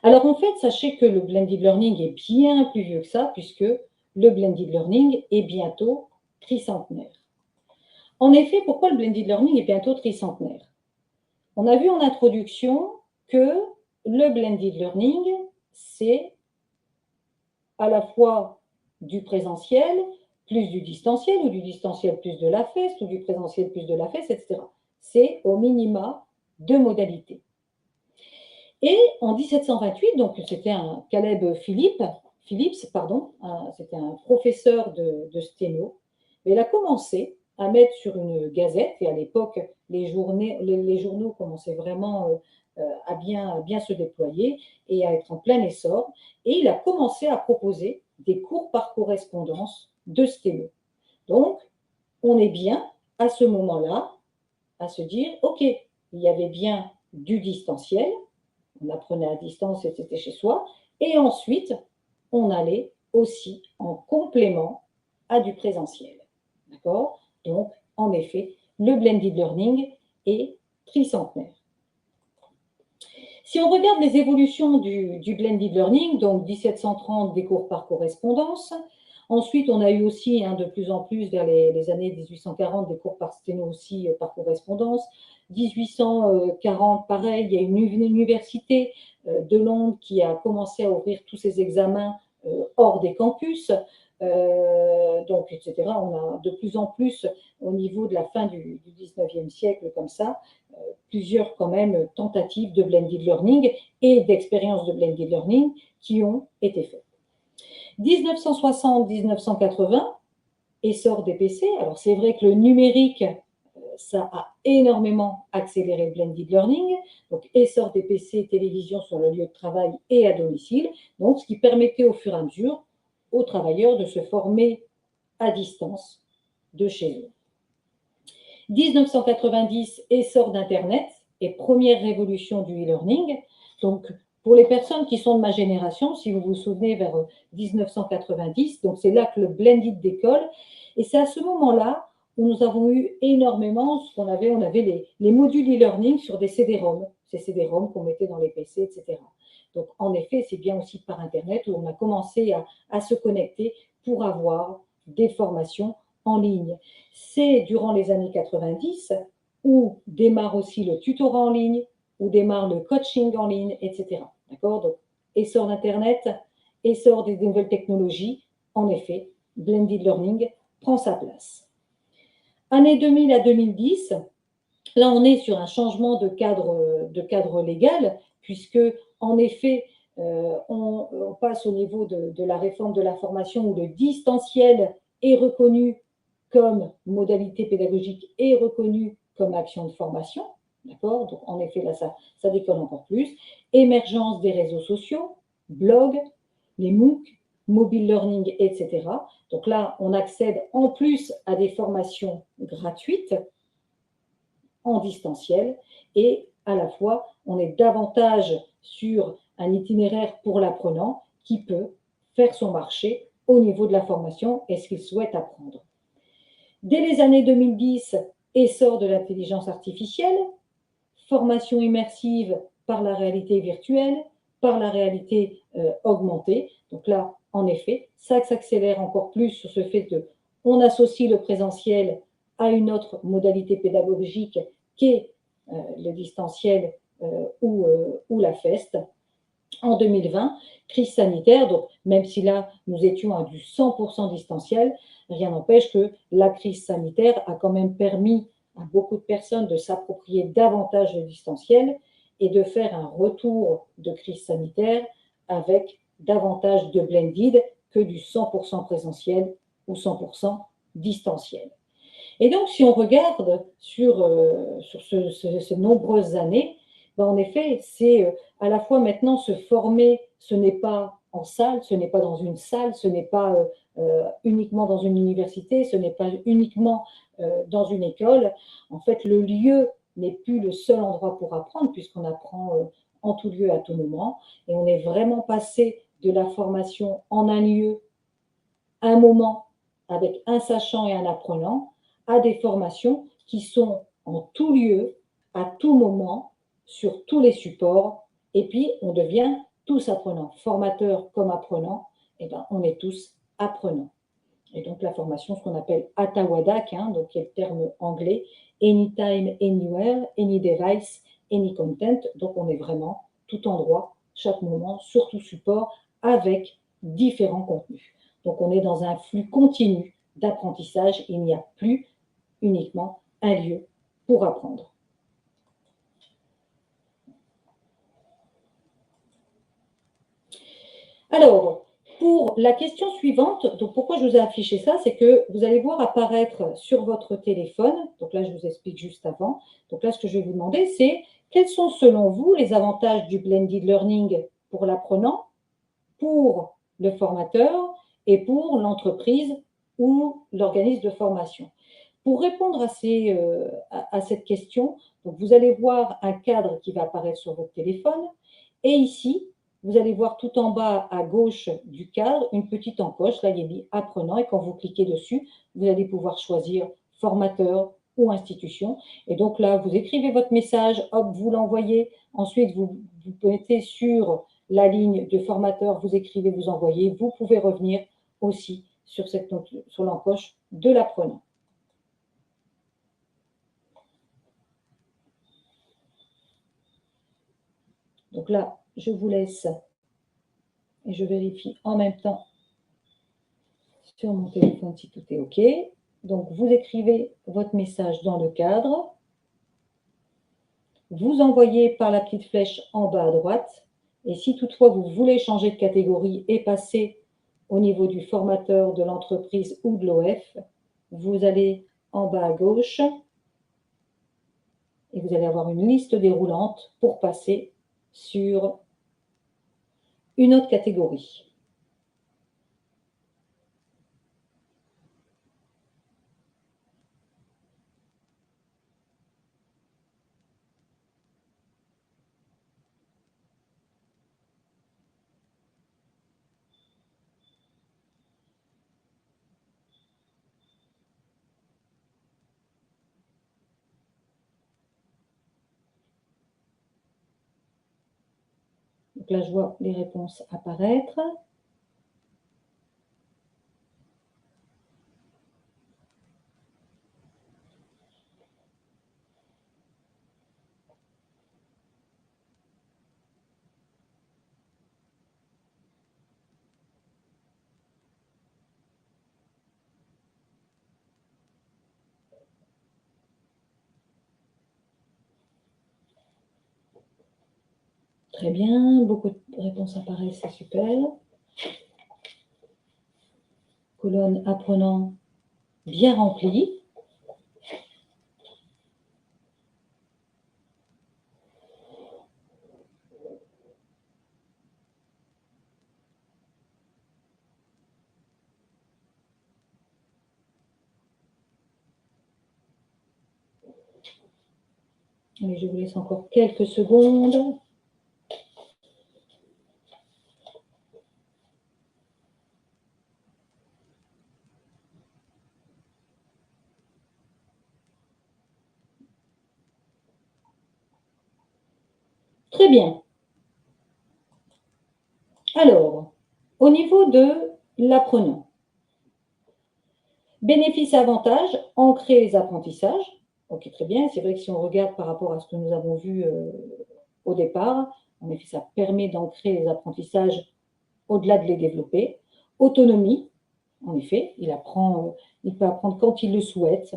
Alors en fait, sachez que le blended learning est bien plus vieux que ça, puisque le blended learning est bientôt tricentenaire. En effet, pourquoi le blended learning est bientôt tricentenaire? On a vu en introduction que le blended learning, c'est à la fois du présentiel plus du distanciel, ou du distanciel plus de la FEST, ou du présentiel plus de la FEST, etc. C'est au minima deux modalités. Et en 1728, donc c'était un Caleb Phillips, c'était un professeur de sténo, mais il a commencé à mettre sur une gazette, et à l'époque, les journaux commençaient vraiment à bien se déployer et à être en plein essor, et il a commencé à proposer des cours par correspondance de sténo. Donc, on est bien à ce moment-là à se dire, OK, il y avait bien du distanciel, on apprenait à distance et c'était chez soi, et ensuite, on allait aussi en complément à du présentiel. D'accord? Donc, en effet, le blended learning est tricentenaire. Si on regarde les évolutions du blended learning, donc 1730, des cours par correspondance. Ensuite, on a eu aussi de plus en plus, vers les années 1840, des cours par sténo aussi par correspondance. 1840, pareil, il y a une université de Londres qui a commencé à ouvrir tous ses examens hors des campus. Donc, etc. On a de plus en plus, au niveau de la fin du 19e siècle, comme ça, plusieurs quand même tentatives de blended learning et d'expériences de blended learning qui ont été faites. 1960-1980, essor des PC. Alors, c'est vrai que le numérique, ça a énormément accéléré le blended learning. Donc, essor des PC, télévision sur le lieu de travail et à domicile. Donc, ce qui permettait au fur et à mesure aux travailleurs de se former à distance de chez eux. 1990, essor d'Internet et première révolution du e-learning. Donc, pour les personnes qui sont de ma génération, si vous vous souvenez, vers 1990, donc c'est là que le blended décolle. Et c'est à ce moment-là où nous avons eu énormément ce qu'on avait, on avait les modules e-learning sur des CD-ROM, ces CD-ROM qu'on mettait dans les PC, etc. Donc, en effet, c'est bien aussi par Internet où on a commencé à se connecter pour avoir des formations en ligne. C'est durant les années 90 où démarre aussi le tutorat en ligne, où démarre le coaching en ligne, etc. D'accord? Donc, essor d'Internet, essor des nouvelles technologies, en effet, Blended Learning prend sa place. Année 2000 à 2010, là on est sur un changement de cadre légal, puisque en effet, on passe au niveau de la réforme de la formation où le distanciel est reconnu comme modalité pédagogique et reconnu comme action de formation. D'accord? Donc, en effet, là, ça décolle encore plus. Émergence des réseaux sociaux, blogs, les MOOC, mobile learning, etc. Donc là, on accède en plus à des formations gratuites en distanciel et à la fois, on est davantage sur un itinéraire pour l'apprenant qui peut faire son marché au niveau de la formation et ce qu'il souhaite apprendre. Dès les années 2010, essor de l'intelligence artificielle, formation immersive par la réalité virtuelle, par la réalité augmentée. Donc là, en effet, ça s'accélère encore plus sur ce fait que on associe le présentiel à une autre modalité pédagogique qu'est le distanciel ou la FEST. En 2020, crise sanitaire, donc même si là, nous étions à du 100% distanciel, rien n'empêche que la crise sanitaire a quand même permis à beaucoup de personnes de s'approprier davantage le distanciel et de faire un retour de crise sanitaire avec davantage de blended que du 100% présentiel ou 100% distanciel. Et donc, si on regarde sur ces nombreuses années, ben, en effet, c'est à la fois maintenant se former, ce n'est pas en salle, ce n'est pas dans une salle, ce n'est pas uniquement dans une université, ce n'est pas uniquement dans une école. En fait, le lieu n'est plus le seul endroit pour apprendre, puisqu'on apprend en tout lieu, à tout moment. Et on est vraiment passé de la formation en un lieu, un moment, avec un sachant et un apprenant, à des formations qui sont en tout lieu, à tout moment, sur tous les supports, et puis on devient tous apprenants, formateurs comme apprenants, et ben, on est tous apprenants. Et donc la formation, ce qu'on appelle ATAWADAC, donc qui est le terme anglais, Anytime, Anywhere, Any Device, Any Content, donc on est vraiment tout endroit, chaque moment, sur tout support, avec différents contenus. Donc on est dans un flux continu d'apprentissage, il n'y a plus uniquement un lieu pour apprendre. Alors, pour la question suivante, donc pourquoi je vous ai affiché ça, c'est que vous allez voir apparaître sur votre téléphone, donc là je vous explique juste avant, donc là ce que je vais vous demander c'est quels sont selon vous les avantages du blended learning pour l'apprenant, pour le formateur et pour l'entreprise ou l'organisme de formation. Pour répondre à cette question, donc vous allez voir un cadre qui va apparaître sur votre téléphone et ici, vous allez voir tout en bas à gauche du cadre une petite encoche, là il est mis apprenant et quand vous cliquez dessus, vous allez pouvoir choisir formateur ou institution. Et donc là, vous écrivez votre message, hop, vous l'envoyez, ensuite vous mettez sur la ligne de formateur, vous écrivez, vous envoyez, vous pouvez revenir aussi sur l'encoche de l'apprenant. Donc là, je vous laisse et je vérifie en même temps sur mon téléphone si tout est OK. Donc, vous écrivez votre message dans le cadre. Vous envoyez par la petite flèche en bas à droite. Et si toutefois vous voulez changer de catégorie et passer au niveau du formateur de l'entreprise ou de l'OF, vous allez en bas à gauche et vous allez avoir une liste déroulante pour passer sur une autre catégorie. Donc là, je vois les réponses apparaître. Très bien, beaucoup de réponses apparaissent, c'est super. Colonne apprenant bien remplie. Allez, je vous laisse encore quelques secondes. Très bien. Alors, au niveau de l'apprenant, bénéfices et avantages, ancrer les apprentissages. Ok, très bien. C'est vrai que si on regarde par rapport à ce que nous avons vu au départ, en effet, ça permet d'ancrer les apprentissages au-delà de les développer. Autonomie, en effet, il peut apprendre quand il le souhaite,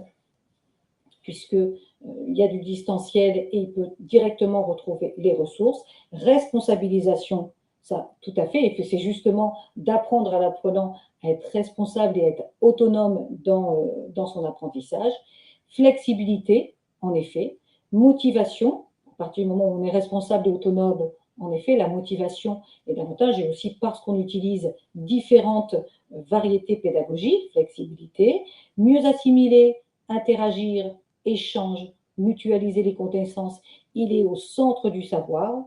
puisque il y a du distanciel et il peut directement retrouver les ressources. Responsabilisation, ça, tout à fait. Et c'est justement d'apprendre à l'apprenant à être responsable et à être autonome dans son apprentissage. Flexibilité, en effet. Motivation, à partir du moment où on est responsable et autonome, en effet, la motivation est davantage, et aussi parce qu'on utilise différentes variétés pédagogiques, flexibilité, mieux assimiler, interagir, échange, mutualiser les connaissances. Il est au centre du savoir,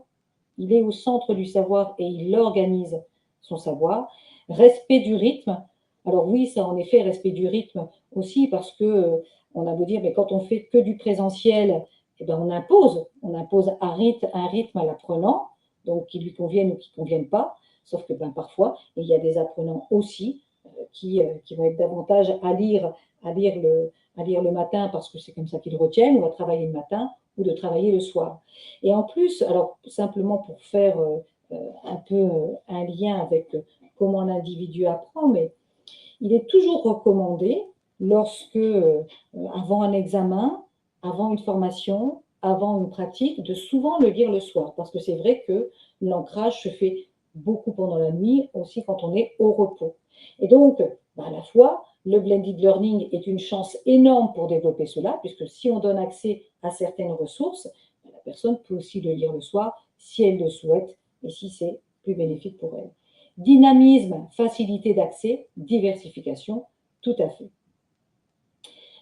il est au centre du savoir et il organise son savoir. Respect du rythme. Alors oui, ça en effet, respect du rythme aussi, parce que on a beau dire, mais quand on fait que du présentiel, eh bien on impose un rythme à l'apprenant, donc qui lui convienne ou qui ne convienne pas, sauf que ben, parfois, il y a des apprenants aussi qui vont être davantage à lire le matin parce que c'est comme ça qu'ils retiennent, ou à travailler le matin, ou de travailler le soir. Et en plus, alors simplement pour faire un peu un lien avec comment l'individu apprend, mais il est toujours recommandé lorsque, avant un examen, avant une formation, avant une pratique, de souvent le lire le soir, parce que c'est vrai que l'ancrage se fait beaucoup pendant la nuit, aussi quand on est au repos. Et donc, à la fois, le blended learning est une chance énorme pour développer cela, puisque si on donne accès à certaines ressources, la personne peut aussi le lire le soir si elle le souhaite et si c'est plus bénéfique pour elle. Dynamisme, facilité d'accès, diversification, tout à fait.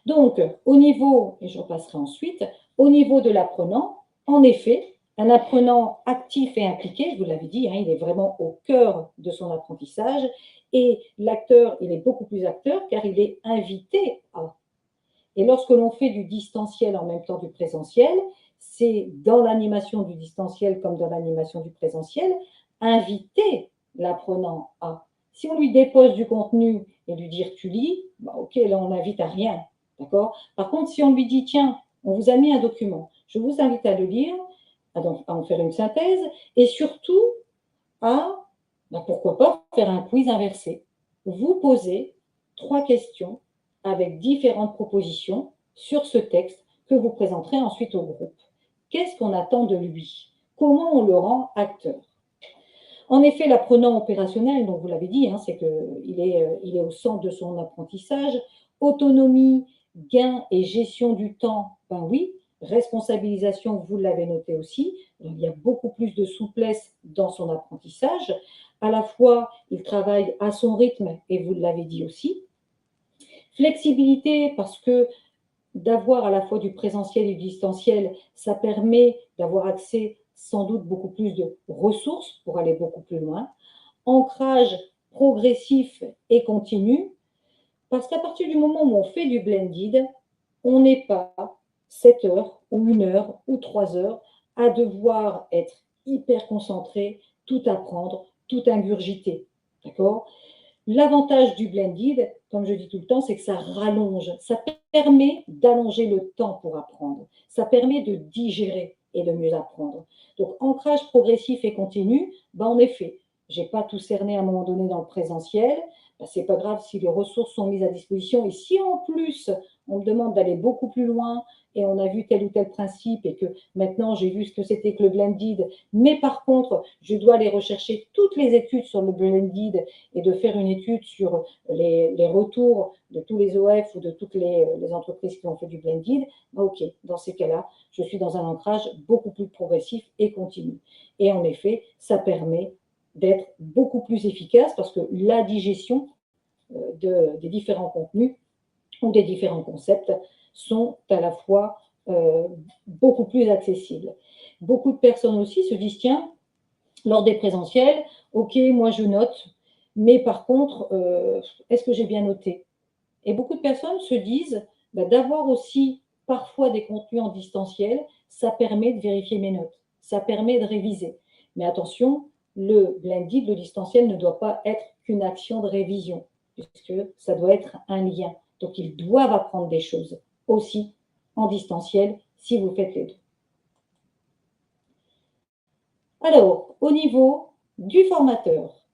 Donc, au niveau, et je repasserai ensuite, au niveau de l'apprenant, en effet, un apprenant actif et impliqué, je vous l'avais dit, hein, il est vraiment au cœur de son apprentissage, et l'acteur, il est beaucoup plus acteur car il est invité à. Et lorsque l'on fait du distanciel en même temps du présentiel, c'est dans l'animation du distanciel comme dans l'animation du présentiel, inviter l'apprenant à. Si on lui dépose du contenu et lui dire tu lis, bah ok, là on n'invite à rien. D'accord. Par contre, si on lui dit tiens, on vous a mis un document, je vous invite à le lire, à en faire une synthèse, et surtout à, bah pourquoi pas, faire un quiz inversé. Vous posez 3 questions avec différentes propositions sur ce texte que vous présenterez ensuite au groupe. Qu'est-ce qu'on attend de lui? Comment on le rend acteur? En effet, l'apprenant opérationnel, donc vous l'avez dit, hein, c'est qu'il est au centre de son apprentissage. Autonomie, gain et gestion du temps, ben oui. Responsabilisation, vous l'avez noté aussi. Il y a beaucoup plus de souplesse dans son apprentissage. À la fois, il travaille à son rythme, et vous l'avez dit aussi. Flexibilité, parce que d'avoir à la fois du présentiel et du distanciel, ça permet d'avoir accès sans doute beaucoup plus de ressources pour aller beaucoup plus loin. Ancrage progressif et continu, parce qu'à partir du moment où on fait du blended, on n'est pas 7 heures ou 1 heure ou 3 heures à devoir être hyper concentré, tout apprendre, tout ingurgiter. D'accord? L'avantage du blended, comme je dis tout le temps, c'est que ça rallonge, ça permet d'allonger le temps pour apprendre, ça permet de digérer et de mieux apprendre. Donc, ancrage progressif et continu, ben en effet, je n'ai pas tout cerné à un moment donné dans le présentiel, ben, ce n'est pas grave si les ressources sont mises à disposition. Et si en plus, on me demande d'aller beaucoup plus loin et on a vu tel ou tel principe et que maintenant j'ai vu ce que c'était que le blended, mais par contre, je dois aller rechercher toutes les études sur le blended et de faire une étude sur les retours de tous les OF ou de toutes les entreprises qui ont fait du blended, ben ok, dans ces cas-là, je suis dans un ancrage beaucoup plus progressif et continu. Et en effet, ça permet d'être beaucoup plus efficace parce que la digestion des différents contenus ou des différents concepts sont à la fois beaucoup plus accessibles. Beaucoup de personnes aussi se disent, tiens, lors des présentiels, ok, moi je note, mais par contre, est-ce que j'ai bien noté? Et beaucoup de personnes se disent, bah, d'avoir aussi parfois des contenus en distanciel, ça permet de vérifier mes notes, ça permet de réviser. Mais attention, le blended, le distanciel ne doit pas être qu'une action de révision, puisque ça doit être un lien. Donc, ils doivent apprendre des choses aussi en distanciel si vous faites les deux. Alors, au niveau du formateur,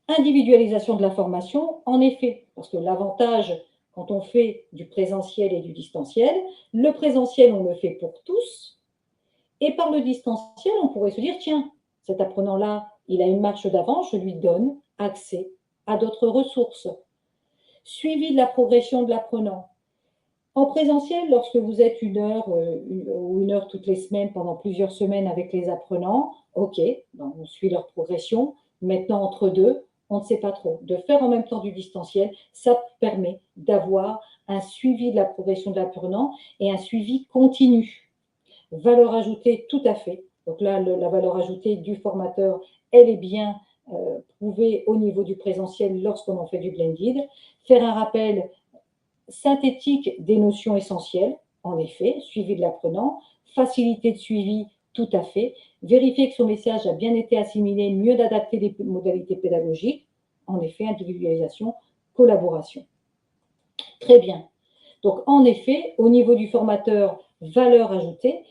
individualisation de la formation, en effet, parce que l'avantage quand on fait du présentiel et du distanciel, le présentiel, on le fait pour tous, et par le distanciel, on pourrait se dire, tiens, cet apprenant-là, il a une marche d'avance, je lui donne accès à d'autres ressources. Suivi de la progression de l'apprenant. En présentiel, lorsque vous êtes une heure ou une heure toutes les semaines pendant plusieurs semaines avec les apprenants, ok, ben on suit leur progression. Maintenant, entre deux, on ne sait pas trop. De faire en même temps du distanciel, ça permet d'avoir un suivi de la progression de l'apprenant et un suivi continu. Valeur ajoutée, tout à fait. Donc là, la valeur ajoutée du formateur, elle est bien prouvée au niveau du présentiel lorsqu'on en fait du blended. Faire un rappel synthétique des notions essentielles, en effet, suivi de l'apprenant, facilité de suivi, tout à fait, vérifier que son message a bien été assimilé, mieux d'adapter les modalités pédagogiques, en effet, individualisation, collaboration. Très bien. Donc, en effet, au niveau du formateur, valeur ajoutée,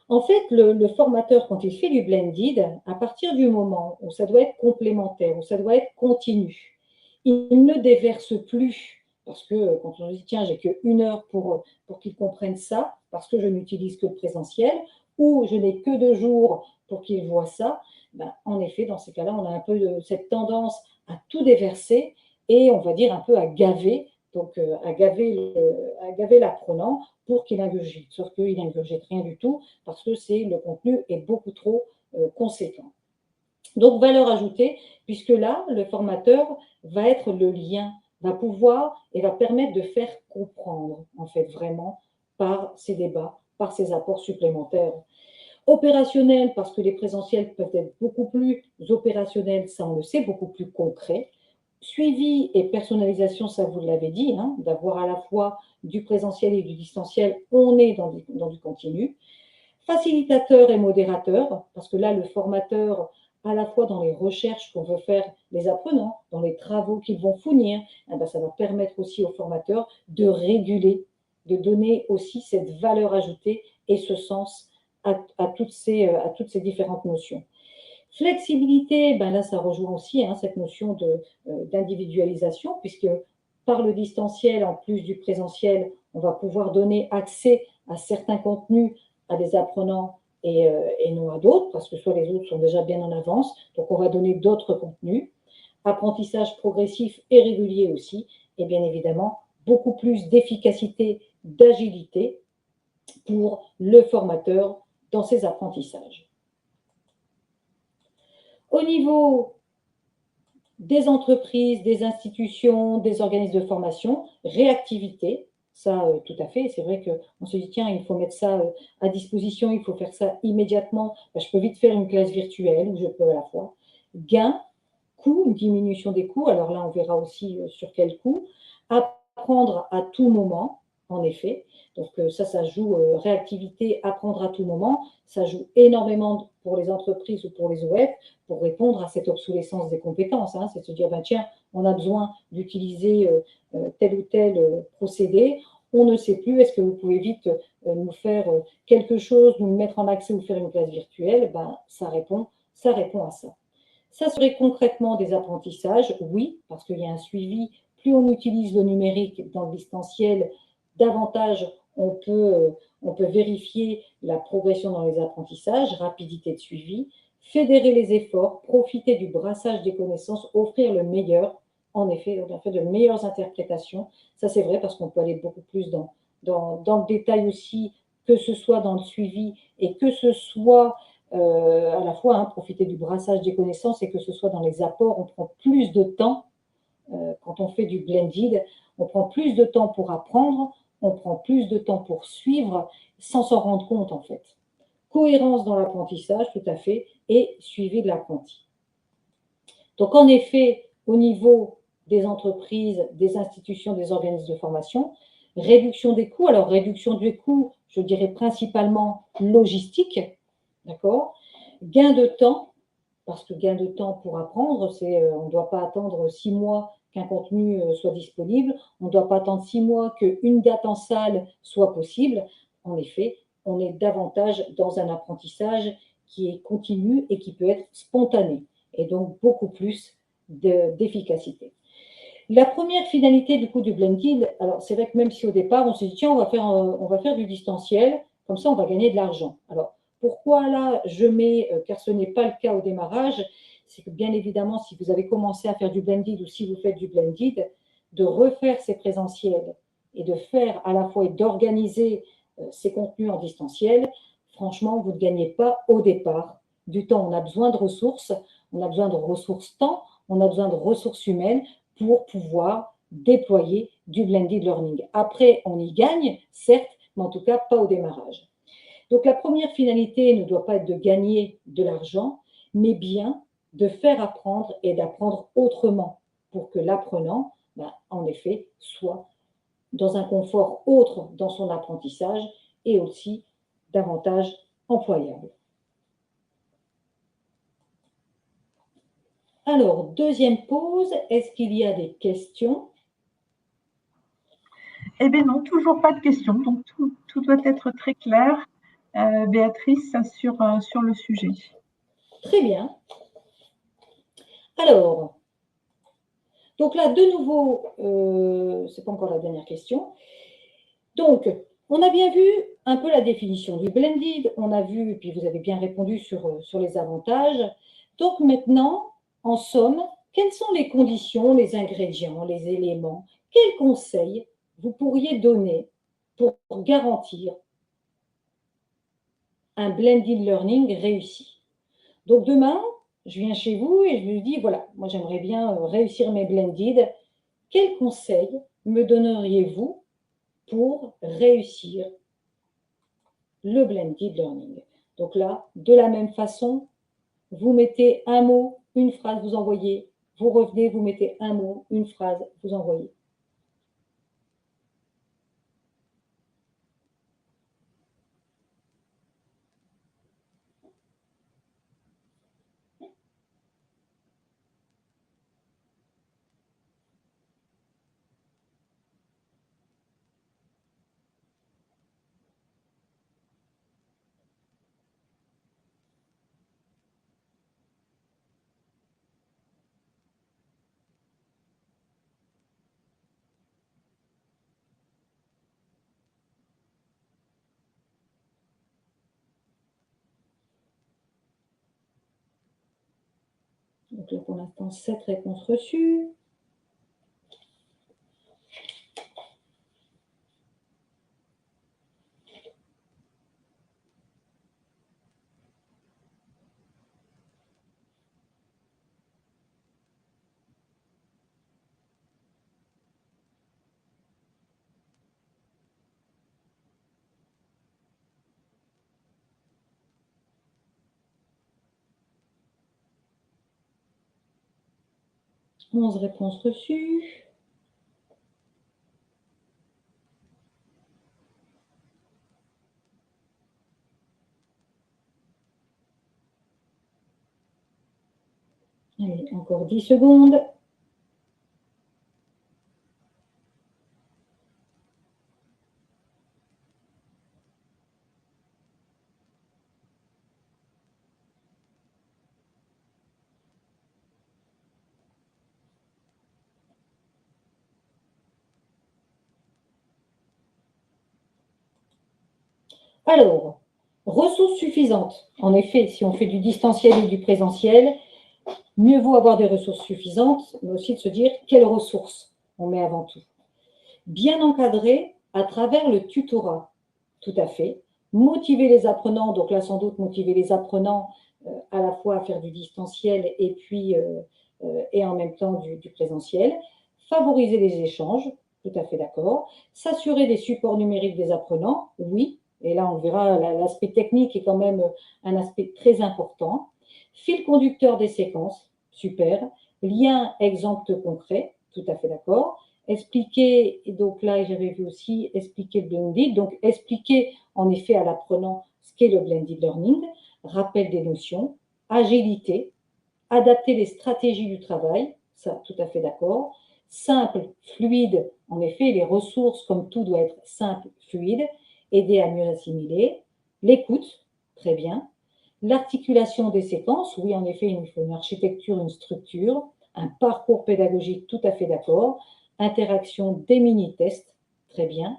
en fait, le formateur, quand il fait du blended, à partir du moment où ça doit être complémentaire, où ça doit être continu, il ne déverse plus. Parce que quand on dit, tiens, j'ai qu'une heure pour qu'ils comprennent ça, parce que je n'utilise que le présentiel, ou je n'ai que 2 jours pour qu'ils voient ça, ben, en effet, dans ces cas-là, on a un peu cette tendance à tout déverser et on va dire un peu à gaver, donc à gaver l'apprenant pour qu'il ingurgite. Sauf qu'il n'ingurgite rien du tout parce que le contenu est beaucoup trop conséquent. Donc, valeur ajoutée, puisque là, le formateur va être le lien, va pouvoir et va permettre de faire comprendre, en fait, vraiment, par ces débats, par ces apports supplémentaires. Opérationnel, parce que les présentiels peuvent être beaucoup plus opérationnels, ça on le sait, beaucoup plus concret. Suivi et personnalisation, ça vous l'avez dit, hein, d'avoir à la fois du présentiel et du distanciel, on est dans du continu. Facilitateur et modérateur, parce que là, le formateur, à la fois dans les recherches qu'on veut faire les apprenants, dans les travaux qu'ils vont fournir, eh ben, ça va permettre aussi au formateur de réguler, de donner aussi cette valeur ajoutée et ce sens à toutes ces différentes notions. Flexibilité, ben là, ça rejoint aussi hein, cette notion d'individualisation, puisque par le distanciel, en plus du présentiel, on va pouvoir donner accès à certains contenus à des apprenants et non à d'autres, parce que soit les autres sont déjà bien en avance, donc on va donner d'autres contenus. Apprentissage progressif et régulier aussi, et bien évidemment, beaucoup plus d'efficacité, d'agilité pour le formateur dans ses apprentissages. Au niveau des entreprises, des institutions, des organismes de formation, réactivité, ça tout à fait, c'est vrai qu'on se dit tiens, il faut mettre ça à disposition, il faut faire ça immédiatement, ben, je peux vite faire une classe virtuelle où je peux à la fois. Gain, coût, une diminution des coûts, alors là on verra aussi sur quel coût. Apprendre à tout moment, en effet, donc ça joue réactivité, apprendre à tout moment, ça joue énormément pour les entreprises ou pour les OF pour répondre à cette obsolescence des compétences. Hein, c'est de se dire, ben, tiens, on a besoin d'utiliser tel ou tel procédé, on ne sait plus, est-ce que vous pouvez vite nous faire quelque chose, nous mettre en accès ou faire une classe virtuelle, ben, ça répond à ça. Ça serait concrètement des apprentissages, oui, parce qu'il y a un suivi. Plus on utilise le numérique dans le distanciel, davantage on peut vérifier la progression dans les apprentissages, rapidité de suivi, fédérer les efforts, profiter du brassage des connaissances, offrir le meilleur. En effet, on a fait de meilleures interprétations. Ça, c'est vrai parce qu'on peut aller beaucoup plus dans le détail aussi, que ce soit dans le suivi et que ce soit à la fois profiter du brassage des connaissances et que ce soit dans les apports. On prend plus de temps quand on fait du blended, on prend plus de temps pour apprendre, on prend plus de temps pour suivre sans s'en rendre compte en fait. Cohérence dans l'apprentissage, tout à fait, et suivi de l'apprenti. Donc en effet, au niveau des entreprises, des institutions, des organismes de formation, réduction des coûts. Alors réduction des coûts, je dirais principalement logistique, d'accord. Gain de temps, parce que gain de temps pour apprendre, on ne doit pas attendre 6 mois qu'un contenu soit disponible, on ne doit pas attendre 6 mois qu'une date en salle soit possible. En effet, on est davantage dans un apprentissage qui est continu et qui peut être spontané, et donc beaucoup plus d'efficacité. La première finalité du coup du blended, alors c'est vrai que même si au départ on s'est dit tiens on va faire du distanciel, comme ça on va gagner de l'argent. Alors pourquoi là je mets, car ce n'est pas le cas au démarrage, c'est que bien évidemment si vous avez commencé à faire du blended ou si vous faites du blended, de refaire ces présentiels et de faire à la fois et d'organiser ces contenus en distanciel, franchement vous ne gagnez pas au départ du temps. On a besoin de ressources, on a besoin de ressources temps, on a besoin de ressources humaines pour pouvoir déployer du blended learning. Après, on y gagne, certes, mais en tout cas pas au démarrage. Donc la première finalité ne doit pas être de gagner de l'argent, mais bien de faire apprendre et d'apprendre autrement pour que l'apprenant, en effet, soit dans un confort autre dans son apprentissage et aussi davantage employable. Alors, deuxième pause, est-ce qu'il y a des questions? Eh bien non, toujours pas de questions, donc tout doit être très clair, Béatrice, sur le sujet. Très bien. Alors, donc là, de nouveau, ce n'est pas encore la dernière question. Donc, on a bien vu un peu la définition du blended, on a vu, et puis vous avez bien répondu sur les avantages. Donc maintenant, en somme, quelles sont les conditions, les ingrédients, les éléments, quels conseils vous pourriez donner pour garantir un blended learning réussi? Donc demain, je viens chez vous et je vous dis, voilà, moi j'aimerais bien réussir mes blended. Quels conseils me donneriez-vous pour réussir le blended learning? Donc là, de la même façon, vous mettez un mot, une phrase, vous envoyez, vous revenez, vous mettez un mot, une phrase, vous envoyez. Donc là, pour l'instant, 7 réponses reçues. Onze réponses reçues. Allez, encore 10 secondes. Alors, ressources suffisantes. En effet, si on fait du distanciel et du présentiel, mieux vaut avoir des ressources suffisantes, mais aussi de se dire quelles ressources on met avant tout. Bien encadré à travers le tutorat, tout à fait. Motiver les apprenants, donc là sans doute motiver les apprenants à la fois à faire du distanciel et puis et en même temps du présentiel. Favoriser les échanges, tout à fait d'accord. S'assurer des supports numériques des apprenants, oui. Et là, on verra, l'aspect technique est quand même un aspect très important. Fil conducteur des séquences, super. Lien exemple concret, tout à fait d'accord. Expliquer, et donc là, j'avais vu aussi expliquer le blended, donc expliquer en effet à l'apprenant ce qu'est le blended learning, rappel des notions, agilité, adapter les stratégies du travail, ça, tout à fait d'accord. Simple, fluide, en effet, les ressources, comme tout doit être simple, fluide, aider à mieux assimiler. L'écoute, très bien. L'articulation des séquences, oui, en effet, il nous faut une architecture, une structure, un parcours pédagogique, tout à fait d'accord. Interaction des mini-tests, très bien.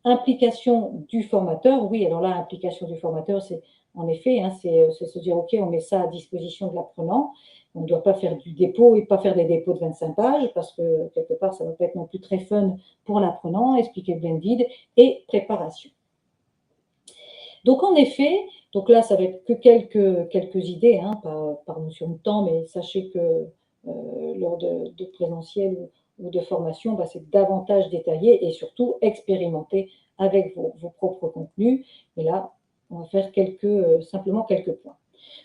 Implication du formateur, oui, alors là, implication du formateur, c'est en effet, hein, c'est se dire, OK, on met ça à disposition de l'apprenant. On ne doit pas faire du dépôt et pas faire des dépôts de 25 pages parce que quelque part, ça ne va pas être non plus très fun pour l'apprenant. Expliquer le blended et préparation. Donc, en effet, donc là, ça va être que quelques idées, hein, par notion de temps, mais sachez que lors de présentiel ou de formation, bah, c'est davantage détaillé et surtout expérimenté avec vos propres contenus. Et là, on va faire simplement quelques points.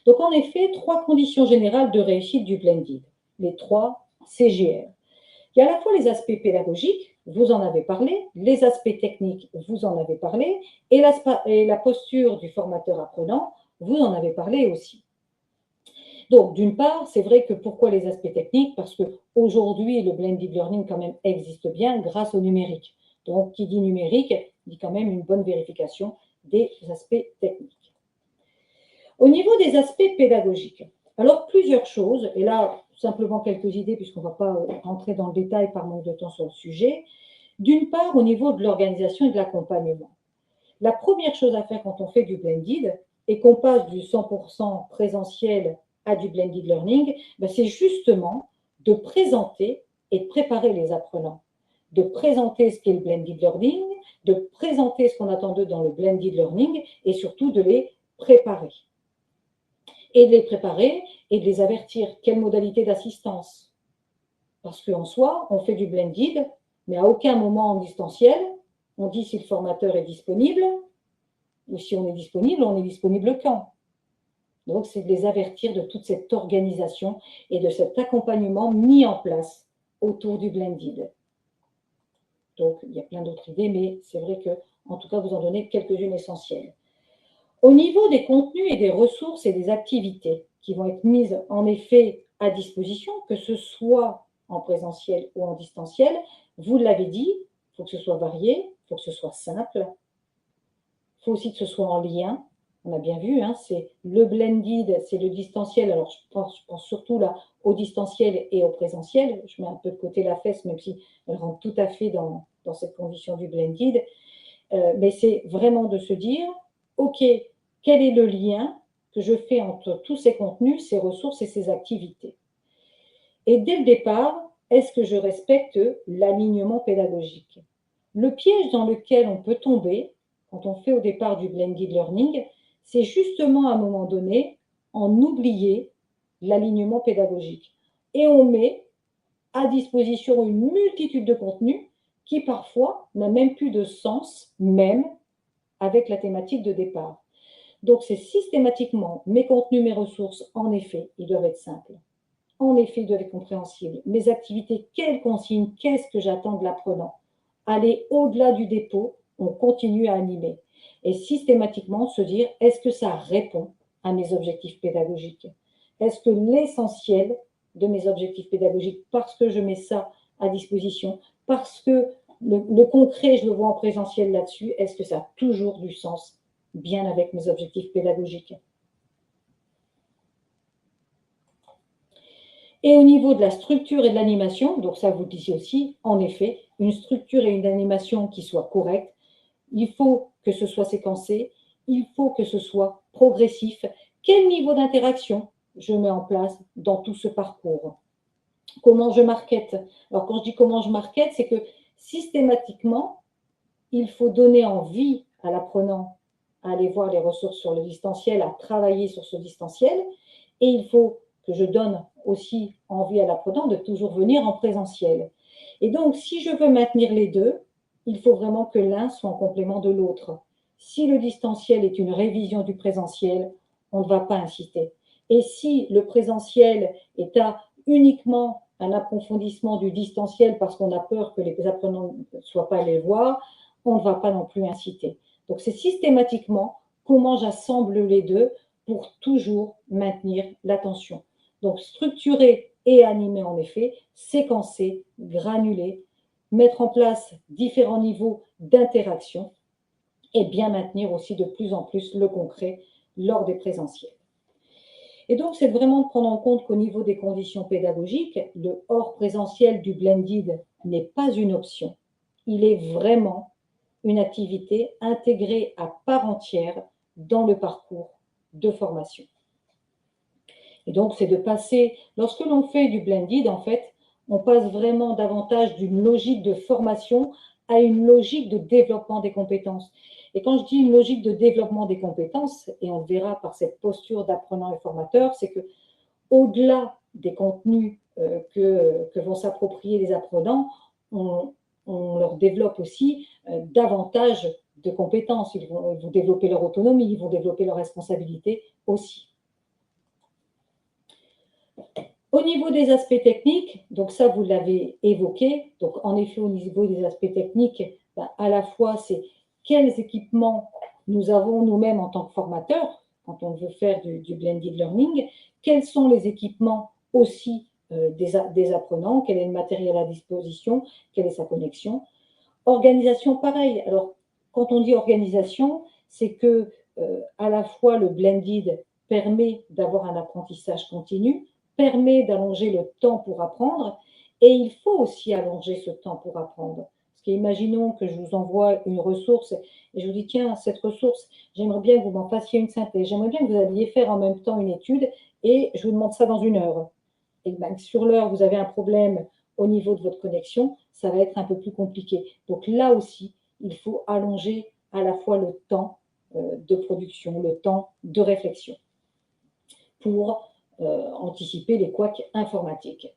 Donc, en effet, 3 conditions générales de réussite du blended, les 3 CGR. Il y a à la fois les aspects pédagogiques, vous en avez parlé, les aspects techniques, vous en avez parlé, et la posture du formateur apprenant, vous en avez parlé aussi. Donc, d'une part, c'est vrai que pourquoi les aspects techniques? Parce qu'aujourd'hui, le blended learning quand même existe bien grâce au numérique. Donc, qui dit numérique, dit quand même une bonne vérification des aspects techniques. Au niveau des aspects pédagogiques, alors plusieurs choses, et là, simplement quelques idées, puisqu'on ne va pas rentrer dans le détail par manque de temps sur le sujet. D'une part, au niveau de l'organisation et de l'accompagnement. La première chose à faire quand on fait du blended et qu'on passe du 100% présentiel à du blended learning, ben c'est justement de présenter et de préparer les apprenants. De présenter ce qu'est le blended learning, de présenter ce qu'on attend d'eux dans le blended learning et surtout de les préparer. Et de les préparer et de les avertir. Quelle modalité d'assistance? Parce qu'en soi, on fait du blended, mais à aucun moment en distanciel, on dit si le formateur est disponible, ou si on est disponible quand. Donc, c'est de les avertir de toute cette organisation et de cet accompagnement mis en place autour du blended. Donc, il y a plein d'autres idées, mais c'est vrai que, en tout cas, vous en donnez quelques-unes essentielles. Au niveau des contenus et des ressources et des activités qui vont être mises en effet à disposition, que ce soit en présentiel ou en distanciel, vous l'avez dit, il faut que ce soit varié, il faut que ce soit simple, il faut aussi que ce soit en lien. On a bien vu, hein, c'est le blended, c'est le distanciel. Alors, je pense surtout là au distanciel et au présentiel. Je mets un peu de côté la fesse, même si elle rentre tout à fait dans cette condition du blended. Mais c'est vraiment de se dire, OK, quel est le lien que je fais entre tous ces contenus, ces ressources et ces activités? Et dès le départ, est-ce que je respecte l'alignement pédagogique? Le piège dans lequel on peut tomber quand on fait au départ du blended learning, c'est justement à un moment donné en oublier l'alignement pédagogique. Et on met à disposition une multitude de contenus qui parfois n'a même plus de sens, même avec la thématique de départ. Donc, c'est systématiquement mes contenus, mes ressources, en effet, ils doivent être simples. En effet, ils doivent être compréhensibles. Mes activités, quelles consignes, qu'est-ce que j'attends de l'apprenant? Aller au-delà du dépôt, on continue à animer. Et systématiquement se dire, est-ce que ça répond à mes objectifs pédagogiques? Est-ce que l'essentiel de mes objectifs pédagogiques, parce que je mets ça à disposition, parce que le concret, je le vois en présentiel là-dessus, est-ce que ça a toujours du sens, bien avec mes objectifs pédagogiques? Et au niveau de la structure et de l'animation, donc ça vous le disiez aussi, en effet, une structure et une animation qui soient correctes, il faut que ce soit séquencé, il faut que ce soit progressif. Quel niveau d'interaction je mets en place dans tout ce parcours? Comment je market? Alors, quand je dis comment je market, c'est que systématiquement, il faut donner envie à l'apprenant à aller voir les ressources sur le distanciel, à travailler sur ce distanciel. Et il faut que je donne aussi envie à l'apprenant de toujours venir en présentiel. Et donc, si je veux maintenir les deux, il faut vraiment que l'un soit en complément de l'autre. Si le distanciel est une révision du présentiel, on ne va pas inciter. Et si le présentiel est uniquement un approfondissement du distanciel parce qu'on a peur que les apprenants ne soient pas allés voir, on ne va pas non plus inciter. Donc, c'est systématiquement comment j'assemble les deux pour toujours maintenir l'attention. Donc, structurer et animer en effet, séquencer, granuler, mettre en place différents niveaux d'interaction et bien maintenir aussi de plus en plus le concret lors des présentiels. Et donc, c'est vraiment de prendre en compte qu'au niveau des conditions pédagogiques, le hors présentiel du blended n'est pas une option. Il est vraiment une activité intégrée à part entière dans le parcours de formation. Et donc, c'est de passer, lorsque l'on fait du blended, en fait, on passe vraiment davantage d'une logique de formation à une logique de développement des compétences. Et quand je dis une logique de développement des compétences, et on le verra par cette posture d'apprenant et formateur, c'est que au-delà des contenus que vont s'approprier les apprenants, on leur développe aussi davantage de compétences. Ils vont développer leur autonomie, ils vont développer leur responsabilité aussi. Au niveau des aspects techniques, donc ça vous l'avez évoqué, donc en effet au niveau des aspects techniques, à la fois c'est quels équipements nous avons nous-mêmes en tant que formateurs quand on veut faire du blended learning, quels sont les équipements aussi des apprenants, quel est le matériel à disposition, quelle est sa connexion. Organisation, pareil. Alors, quand on dit organisation, c'est que à la fois le blended permet d'avoir un apprentissage continu, permet d'allonger le temps pour apprendre, et il faut aussi allonger ce temps pour apprendre. Parce qu'imaginons que je vous envoie une ressource et je vous dis, tiens, cette ressource, j'aimerais bien que vous m'en fassiez une synthèse, j'aimerais bien que vous alliez faire en même temps une étude et je vous demande ça dans 1 heure. Et bien, sur l'heure, vous avez un problème au niveau de votre connexion, ça va être un peu plus compliqué. Donc là aussi, il faut allonger à la fois le temps de production, le temps de réflexion pour anticiper les couacs informatiques.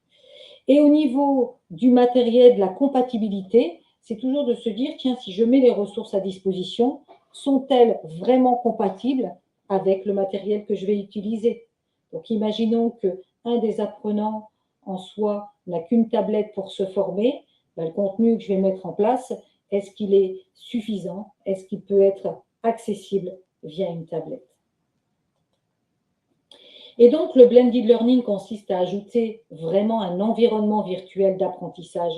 Et au niveau du matériel, de la compatibilité, c'est toujours de se dire, tiens, si je mets les ressources à disposition, sont-elles vraiment compatibles avec le matériel que je vais utiliser? Donc, imaginons qu'un des apprenants en soi n'a qu'une tablette pour se former, le contenu que je vais mettre en place, est-ce qu'il est suffisant? Est-ce qu'il peut être accessible via une tablette? Et donc, le blended learning consiste à ajouter vraiment un environnement virtuel d'apprentissage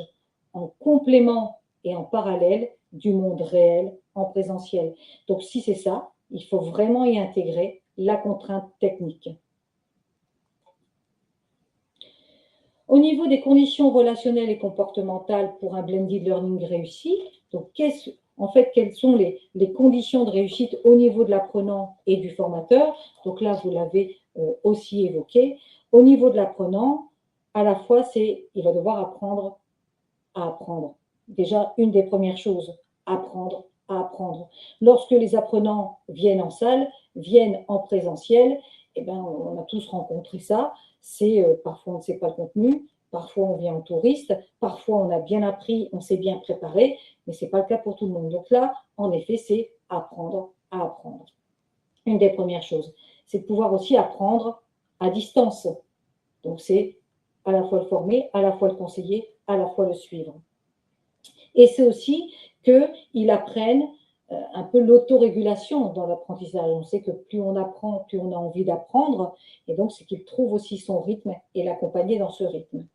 en complément et en parallèle du monde réel en présentiel. Donc, si c'est ça, il faut vraiment y intégrer la contrainte technique. Au niveau des conditions relationnelles et comportementales pour un blended learning réussi, donc en fait, quelles sont les conditions de réussite au niveau de l'apprenant et du formateur? Donc là, vous l'avez aussi évoqué. Au niveau de l'apprenant, à la fois, il va devoir apprendre à apprendre. Déjà, une des premières choses, apprendre à apprendre. Lorsque les apprenants viennent en salle, viennent en présentiel, eh ben, on a tous rencontré ça. C'est parfois on ne sait pas le contenu, parfois on vient en touriste, parfois on a bien appris, on s'est bien préparé, mais ce n'est pas le cas pour tout le monde. Donc là, en effet, c'est apprendre à apprendre. Une des premières choses, c'est de pouvoir aussi apprendre à distance. Donc c'est à la fois le former, à la fois le conseiller, à la fois le suivre. Et c'est aussi qu'il apprenne un peu l'autorégulation dans l'apprentissage. On sait que plus on apprend, plus on a envie d'apprendre, et donc c'est qu'il trouve aussi son rythme et l'accompagner dans ce rythme.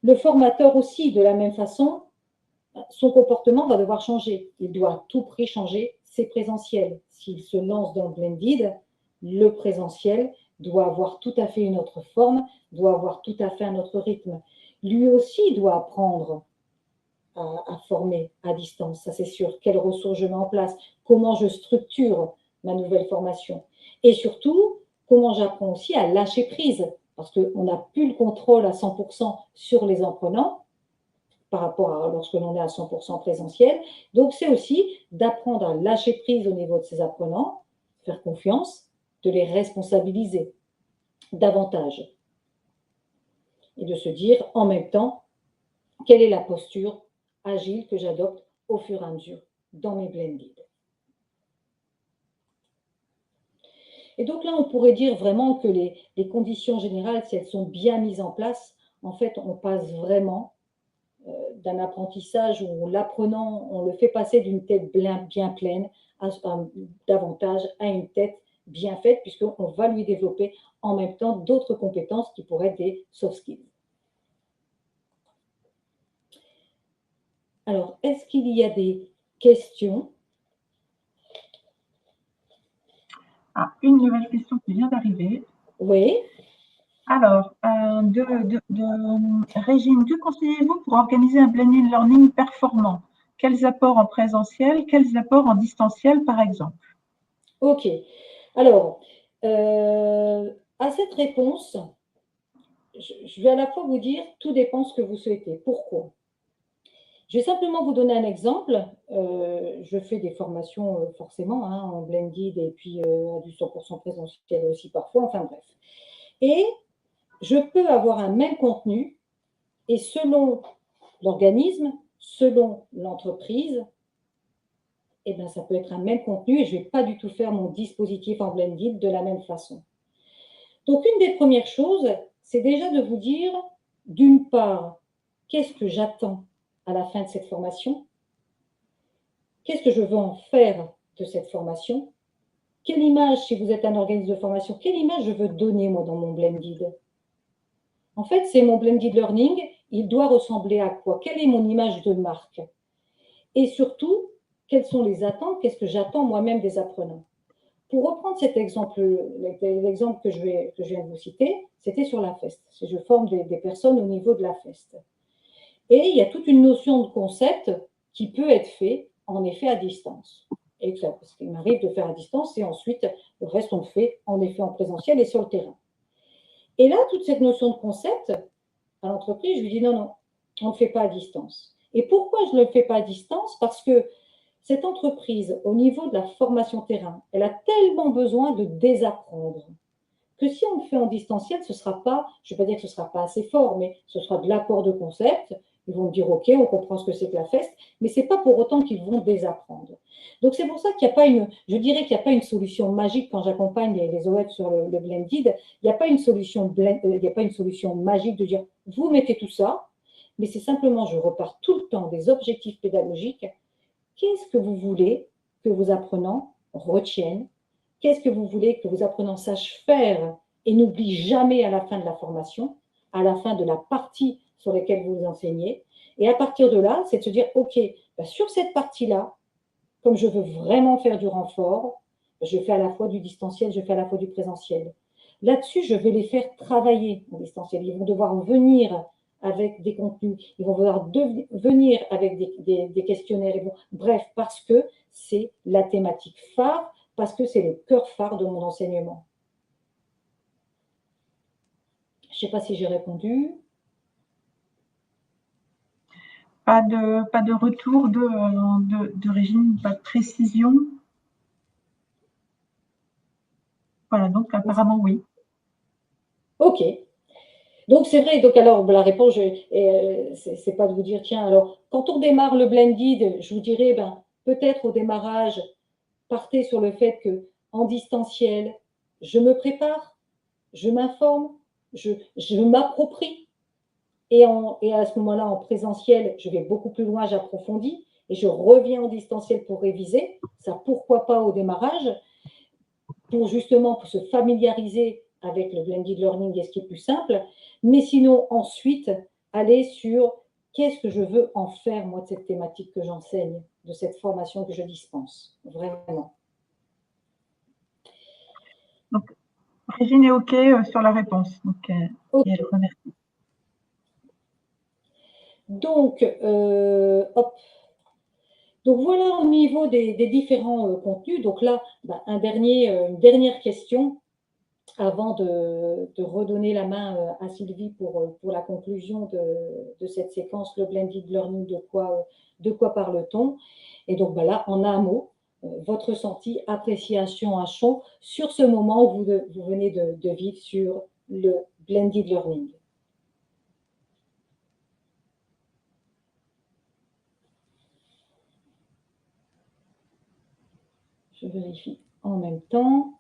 Le formateur aussi, de la même façon, son comportement va devoir changer. Il doit à tout prix changer ses présentiels. S'il se lance dans le blended, le présentiel doit avoir tout à fait une autre forme, doit avoir tout à fait un autre rythme. Lui aussi doit apprendre à former à distance, ça c'est sûr. Quelles ressources je mets en place? Comment je structure ma nouvelle formation. Et surtout, comment j'apprends aussi à lâcher prise, parce qu'on n'a plus le contrôle à 100% sur les apprenants par rapport à lorsque l'on est à 100% présentiel. Donc, c'est aussi d'apprendre à lâcher prise au niveau de ces apprenants, faire confiance, de les responsabiliser davantage et de se dire en même temps quelle est la posture agile que j'adopte au fur et à mesure dans mes blended. Et donc là, on pourrait dire vraiment que les conditions générales, si elles sont bien mises en place, en fait, on passe vraiment d'un apprentissage où l'apprenant, on le fait passer d'une tête bien pleine davantage à une tête bien faite, puisqu'on va lui développer en même temps d'autres compétences qui pourraient être des soft skills. Alors, est-ce qu'il y a des questions? Ah, une nouvelle question qui vient d'arriver. Oui. Alors, Régine, que conseillez-vous pour organiser un blended learning performant? Quels apports en présentiel, quels apports en distanciel, par exemple? Ok. Alors, à cette réponse, je vais à la fois vous dire, tout dépend ce que vous souhaitez. Pourquoi? Je vais simplement vous donner un exemple. Je fais des formations forcément en blended et puis du 100% présentiel aussi parfois, enfin bref. Et je peux avoir un même contenu et selon l'organisme, selon l'entreprise, eh bien, ça peut être un même contenu et je ne vais pas du tout faire mon dispositif en blended de la même façon. Donc, une des premières choses, c'est déjà de vous dire, d'une part, qu'est-ce que j'attends à la fin de cette formation? Qu'est-ce que je veux en faire de cette formation? Quelle image, si vous êtes un organisme de formation, quelle image je veux donner, moi, dans mon blended? En fait, c'est mon blended learning, il doit ressembler à quoi? Quelle est mon image de marque? Et surtout, quelles sont les attentes? Qu'est-ce que j'attends moi-même des apprenants? Pour reprendre cet exemple, l'exemple que je viens de vous citer, c'était sur la FEST. Si je forme des personnes au niveau de la FEST. Et il y a toute une notion de concept qui peut être fait, en effet, à distance. Et parce qu'il m'arrive de faire à distance et ensuite, le reste, on le fait en effet en présentiel et sur le terrain. Et là, toute cette notion de concept, à l'entreprise, je lui dis non, non, on ne le fait pas à distance. Et pourquoi je ne le fais pas à distance? Parce que cette entreprise, au niveau de la formation terrain, elle a tellement besoin de désapprendre que si on le fait en distanciel, ce ne sera pas, je ne vais pas dire que ce ne sera pas assez fort, mais ce sera de l'apport de concept. Ils vont me dire, OK, on comprend ce que c'est que la FEST, mais ce n'est pas pour autant qu'ils vont désapprendre. Donc, c'est pour ça qu'il n'y a pas je dirais qu'il n'y a pas une solution magique quand j'accompagne les OF sur le blended. Il n'y a pas une solution magique de dire, vous mettez tout ça, mais c'est simplement, je repars tout le temps des objectifs pédagogiques. Qu'est-ce que vous voulez que vos apprenants retiennent? Qu'est-ce que vous voulez que vos apprenants sachent faire et n'oublient jamais à la fin de la formation, à la fin de la partie sur laquelle vous enseignez? Et à partir de là, c'est de se dire, OK, sur cette partie-là, comme je veux vraiment faire du renfort, je fais à la fois du distanciel, je fais à la fois du présentiel. Là-dessus, je vais les faire travailler en distanciel. Ils vont devoir venir avec des contenus, ils vont devoir venir avec des questionnaires. Bref, parce que c'est la thématique phare, parce que c'est le cœur phare de mon enseignement. Je ne sais pas si j'ai répondu. Pas de retour de Régine, pas de précision. Voilà, donc apparemment oui. OK. Donc c'est vrai, donc alors la réponse, c'est pas de vous dire, tiens, alors quand on démarre le blended, je vous dirais, peut-être au démarrage, partez sur le fait que en distanciel, je me prépare, je m'informe, je m'approprie. Et à ce moment-là, en présentiel, je vais beaucoup plus loin, j'approfondis et je reviens en distanciel pour réviser. Ça, pourquoi pas au démarrage, pour justement pour se familiariser avec le blended learning et ce qui est plus simple. Mais sinon, ensuite, aller sur qu'est-ce que je veux en faire, moi, de cette thématique que j'enseigne, de cette formation que je dispense. Vraiment. Donc, Régine est OK sur la réponse. Donc, Okay. et elle remercie. Donc, hop. Donc voilà au niveau des différents contenus. Donc là, une dernière question avant de redonner la main à Sylvie pour la conclusion de cette séquence, le blended learning, de quoi parle-t-on? Et donc là, en un mot, votre ressenti, appréciation à chaud sur ce moment où vous venez de vivre sur le blended learning. Je vérifie en même temps.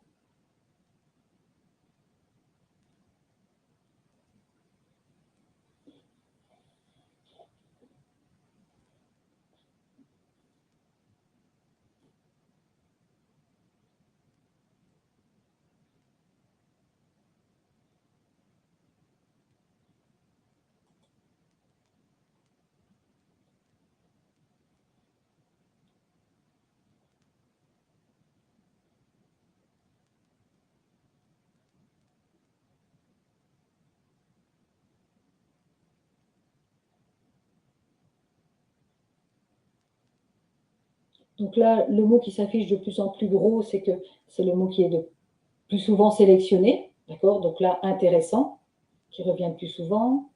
Donc là, le mot qui s'affiche de plus en plus gros, c'est que c'est le mot qui est de plus souvent sélectionné. D'accord? Donc là, intéressant, qui revient le plus souvent.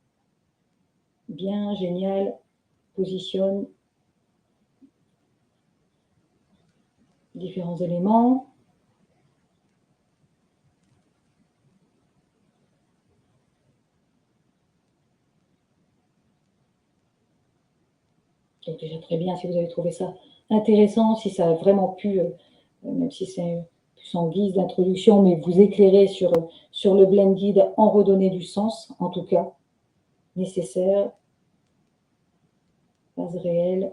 Bien, génial, positionne différents éléments. Donc déjà très bien si vous avez trouvé ça intéressant, si ça a vraiment pu, même si c'est plus en guise d'introduction, mais vous éclairer sur le blended, en redonner du sens, en tout cas, nécessaire, base réelle.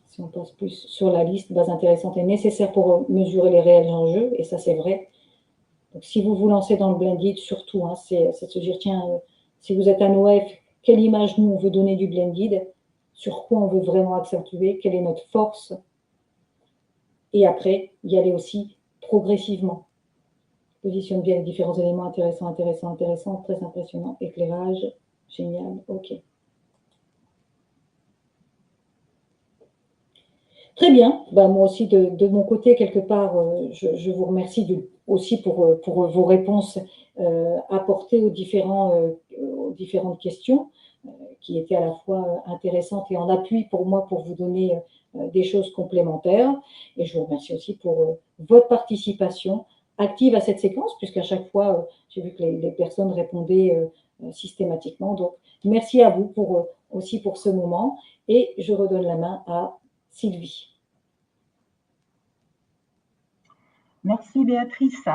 Si on passe plus sur la liste, base intéressante et nécessaire pour mesurer les réels enjeux, et ça c'est vrai. Donc si vous vous lancez dans le blended, surtout, hein, c'est de se dire, tiens, si vous êtes un OF, quelle image nous on veut donner du blended, sur quoi on veut vraiment accentuer, quelle est notre force, et après, y aller aussi progressivement. Positionne bien les différents éléments intéressants, très impressionnant, éclairage, génial, ok. Très bien, moi aussi de mon côté, quelque part, je vous remercie aussi pour vos réponses apportées aux différentes questions qui étaient à la fois intéressantes et en appui pour moi pour vous donner des choses complémentaires. Et je vous remercie aussi pour votre participation active à cette séquence, puisqu'à chaque fois, j'ai vu que les personnes répondaient systématiquement. Donc, merci à vous aussi pour ce moment. Et je redonne la main à Sylvie. Merci Béatrice.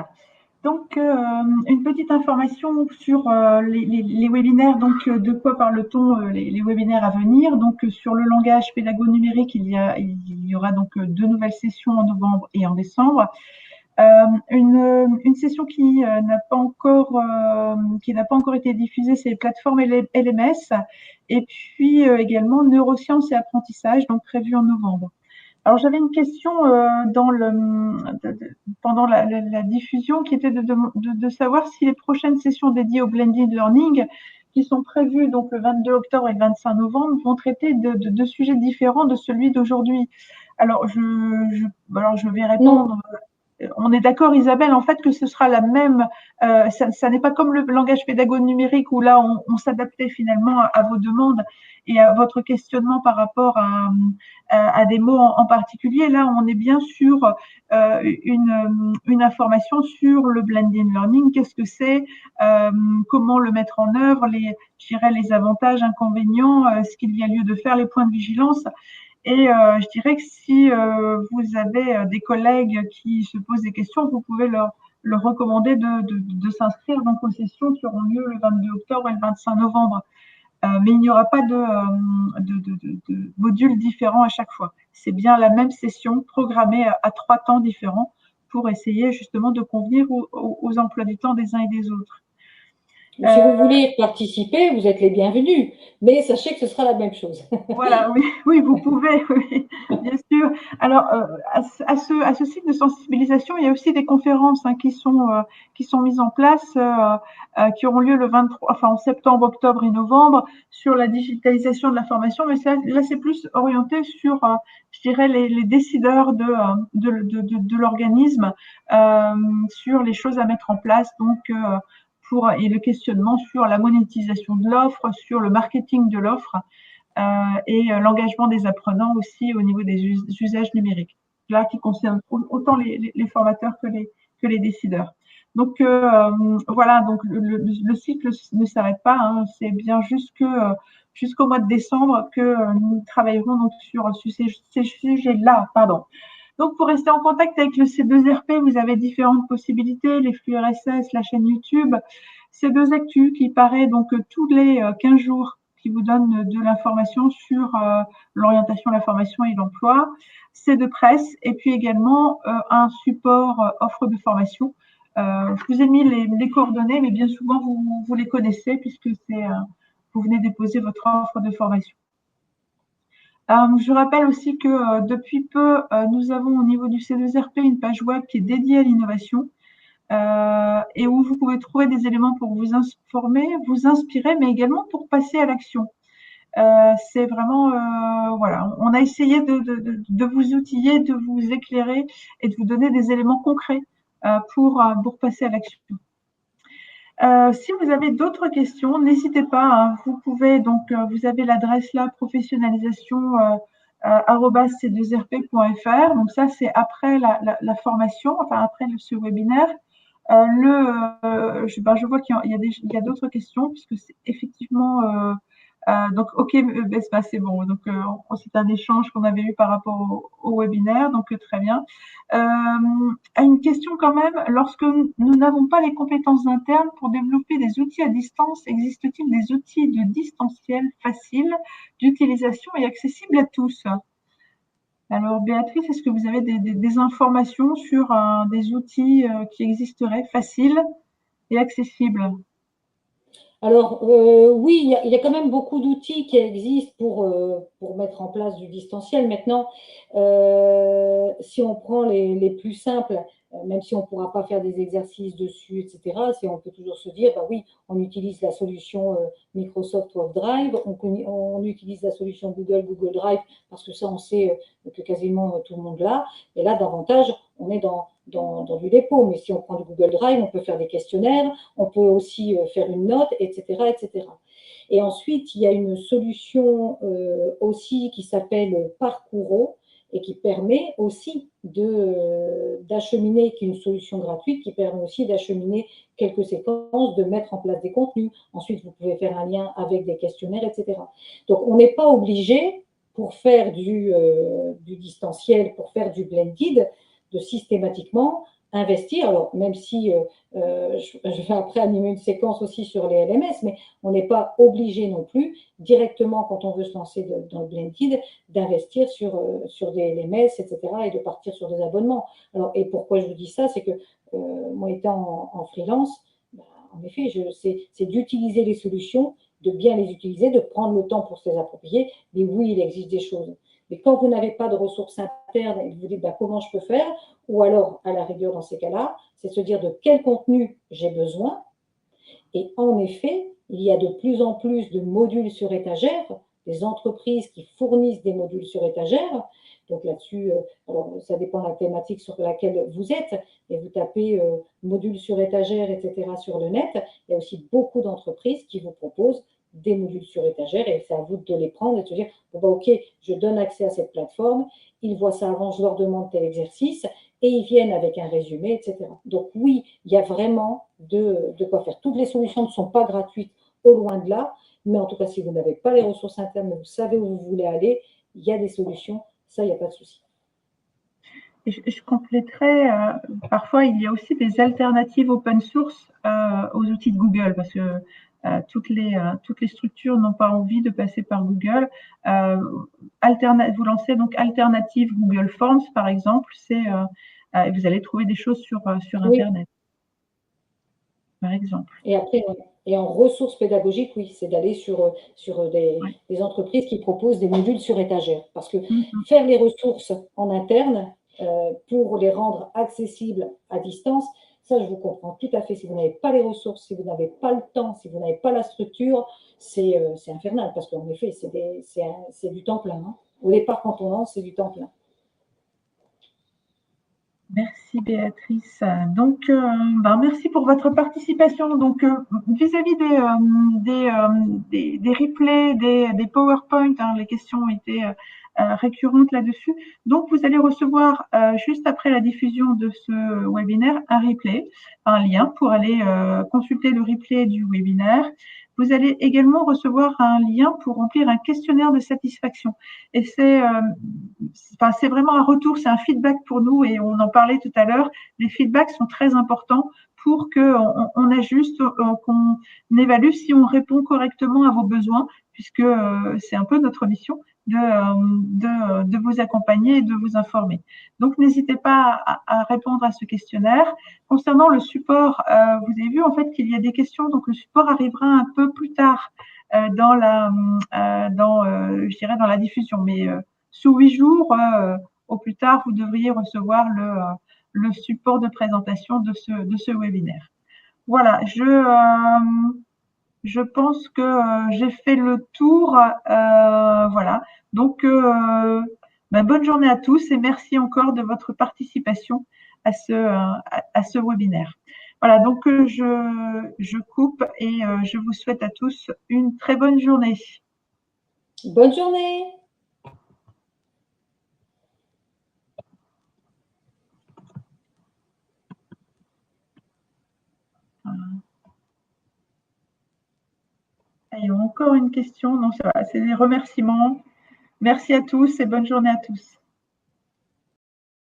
Donc, une petite information sur les webinaires. Donc, de quoi parle-t-on les webinaires à venir? Donc, sur le langage pédago-numérique, il y aura donc 2 nouvelles sessions en novembre et en décembre. Une session qui n'a pas encore été diffusée, c'est les plateformes LMS, et puis également neurosciences et apprentissage, donc prévu en novembre. Alors j'avais une question pendant la diffusion qui était de savoir si les prochaines sessions dédiées au blended learning qui sont prévues donc le 22 octobre et le 25 novembre vont traiter de sujets différents de celui d'aujourd'hui. Alors je vais répondre. On est d'accord, Isabelle, en fait, que ce sera la même. Ça n'est pas comme le langage pédago numérique où là, on s'adaptait finalement à vos demandes et à votre questionnement par rapport à des mots en particulier. Là, on est bien sur une information sur le blended learning. Qu'est-ce que c'est, comment le mettre en œuvre, je dirais les avantages, inconvénients, ce qu'il y a lieu de faire, les points de vigilance. Et je dirais que si vous avez des collègues qui se posent des questions, vous pouvez leur recommander de s'inscrire donc aux sessions qui auront lieu le 22 octobre et le 25 novembre. Mais il n'y aura pas de modules différents à chaque fois. C'est bien la même session programmée à 3 temps différents pour essayer justement de convenir aux emplois du temps des uns et des autres. Si vous voulez participer, vous êtes les bienvenus, mais sachez que ce sera la même chose. Voilà, oui, oui, vous pouvez, oui, bien sûr. Alors, à ce site de sensibilisation, il y a aussi des conférences qui sont mises en place, qui auront lieu le 23, enfin en septembre, octobre et novembre, sur la digitalisation de l'information. Mais ça, là, c'est plus orienté sur, je dirais, les décideurs de l'organisme, sur les choses à mettre en place. Donc, et le questionnement sur la monétisation de l'offre, sur le marketing de l'offre et l'engagement des apprenants aussi au niveau des usages numériques, là qui concerne autant les formateurs que les décideurs. Donc voilà, donc le cycle ne s'arrête pas, hein, c'est bien jusqu'au mois de décembre que nous travaillerons donc sur ces sujets-là. Pardon. Donc, pour rester en contact avec le C2RP, vous avez différentes possibilités, les flux RSS, la chaîne YouTube, C2Actu qui paraît donc tous les 15 jours, qui vous donne de l'information sur l'orientation, la formation et l'emploi, C2Presse, et puis également un support offre de formation. Je vous ai mis les coordonnées, mais bien souvent vous les connaissez puisque vous venez déposer votre offre de formation. Je rappelle aussi que depuis peu, nous avons au niveau du C2RP une page web qui est dédiée à l'innovation et où vous pouvez trouver des éléments pour vous informer, vous inspirer, mais également pour passer à l'action. C'est vraiment, voilà, on a essayé de vous outiller, de vous éclairer et de vous donner des éléments concrets pour passer à l'action. Si vous avez d'autres questions, n'hésitez pas, hein, vous pouvez donc, vous avez l'adresse là, professionnalisation c2rp.fr. Donc ça, c'est après la formation, enfin après ce webinaire. Je vois qu'il y a d'autres questions puisque c'est effectivement donc, ok, c'est bon. Donc, c'est un échange qu'on avait eu par rapport au webinaire, donc très bien. Une question quand même, lorsque nous n'avons pas les compétences internes pour développer des outils à distance, existe-t-il des outils de distanciel faciles d'utilisation et accessibles à tous? Alors, Béatrice, est-ce que vous avez des informations sur des outils qui existeraient faciles et accessibles? Alors, oui, il y a quand même beaucoup d'outils qui existent pour mettre en place du distanciel. Maintenant, si on prend les plus simples, même si on ne pourra pas faire des exercices dessus, etc., si on peut toujours se dire, bah oui, on utilise la solution Microsoft OneDrive, on utilise la solution Google Drive, parce que ça, on sait que quasiment tout le monde l'a. Et là, davantage, on est dans du dépôt. Mais si on prend du Google Drive, on peut faire des questionnaires, on peut aussi faire une note, etc., etc. Et ensuite, il y a une solution aussi qui s'appelle Parcouro et qui permet aussi d'acheminer, qui est une solution gratuite, qui permet aussi d'acheminer quelques séquences, de mettre en place des contenus. Ensuite, vous pouvez faire un lien avec des questionnaires, etc. Donc, on n'est pas obligé, pour faire du distanciel, pour faire du blended, de systématiquement investir. Alors, même si je vais après animer une séquence aussi sur les LMS, mais on n'est pas obligé non plus, directement quand on veut se lancer dans le blended, d'investir sur des LMS, etc., et de partir sur des abonnements. Alors, et pourquoi je vous dis ça, c'est que moi, étant en freelance, bah, en effet, c'est d'utiliser les solutions, de bien les utiliser, de prendre le temps pour se les approprier. Mais oui, il existe des choses. Mais quand vous n'avez pas de ressources internes et que vous dites bah, comment je peux faire, ou alors, à la rigueur, dans ces cas-là, c'est se dire de quel contenu j'ai besoin. Et en effet, il y a de plus en plus de modules sur étagère, des entreprises qui fournissent des modules sur étagère. Donc là-dessus, alors ça dépend de la thématique sur laquelle vous êtes, et vous tapez modules sur étagère, etc. sur le net. Il y a aussi beaucoup d'entreprises qui vous proposent des modules sur étagère, et c'est à vous de les prendre et de se dire, bon, bah, ok, je donne accès à cette plateforme, ils voient ça avant, je leur demande tel exercice, et ils viennent avec un résumé, etc. Donc oui, il y a vraiment de quoi faire. Toutes les solutions ne sont pas gratuites, au loin de là, mais en tout cas, si vous n'avez pas les ressources internes, mais vous savez où vous voulez aller, il y a des solutions, ça, il n'y a pas de souci. Je compléterai, parfois il y a aussi des alternatives open source aux outils de Google parce que toutes les structures n'ont pas envie de passer par Google. Vous lancez donc Alternative Google Forms par exemple, vous allez trouver des choses sur Oui. Internet. par exemple. Et après, et en ressources pédagogiques, oui, c'est d'aller sur des entreprises qui proposent des modules sur étagère. Parce que faire les ressources en interne pour les rendre accessibles à distance, ça, je vous comprends tout à fait. Si vous n'avez pas les ressources, si vous n'avez pas le temps, si vous n'avez pas la structure, c'est infernal. Parce qu'en effet, c'est du temps plein. Hein. Au départ, quand on lance, c'est du temps plein. Merci Béatrice. Donc, merci pour votre participation. Donc, vis-à-vis des replays, des PowerPoint, hein, les questions ont été récurrentes là-dessus. Donc, vous allez recevoir juste après la diffusion de ce webinaire un replay, un lien pour aller consulter le replay du webinaire. Vous allez également recevoir un lien pour remplir un questionnaire de satisfaction. Et c'est vraiment un retour, c'est un feedback pour nous et on en parlait tout à l'heure. Les feedbacks sont très importants pour qu'on ajuste, qu'on évalue si on répond correctement à vos besoins, puisque c'est un peu notre mission de vous accompagner et de vous informer. Donc, n'hésitez pas à répondre à ce questionnaire. Concernant le support, vous avez vu en fait qu'il y a des questions, donc le support arrivera un peu plus tard dans je dirais dans la diffusion, mais sous 8 jours, au plus tard, vous devriez recevoir le support de présentation de ce webinaire. Voilà, je pense que j'ai fait le tour. Voilà, donc bonne journée à tous et merci encore de votre participation à ce webinaire. Voilà, donc je coupe et je vous souhaite à tous une très bonne journée. Bonne journée! Et encore une question, non, ça va, c'est des remerciements. Merci à tous et bonne journée à tous.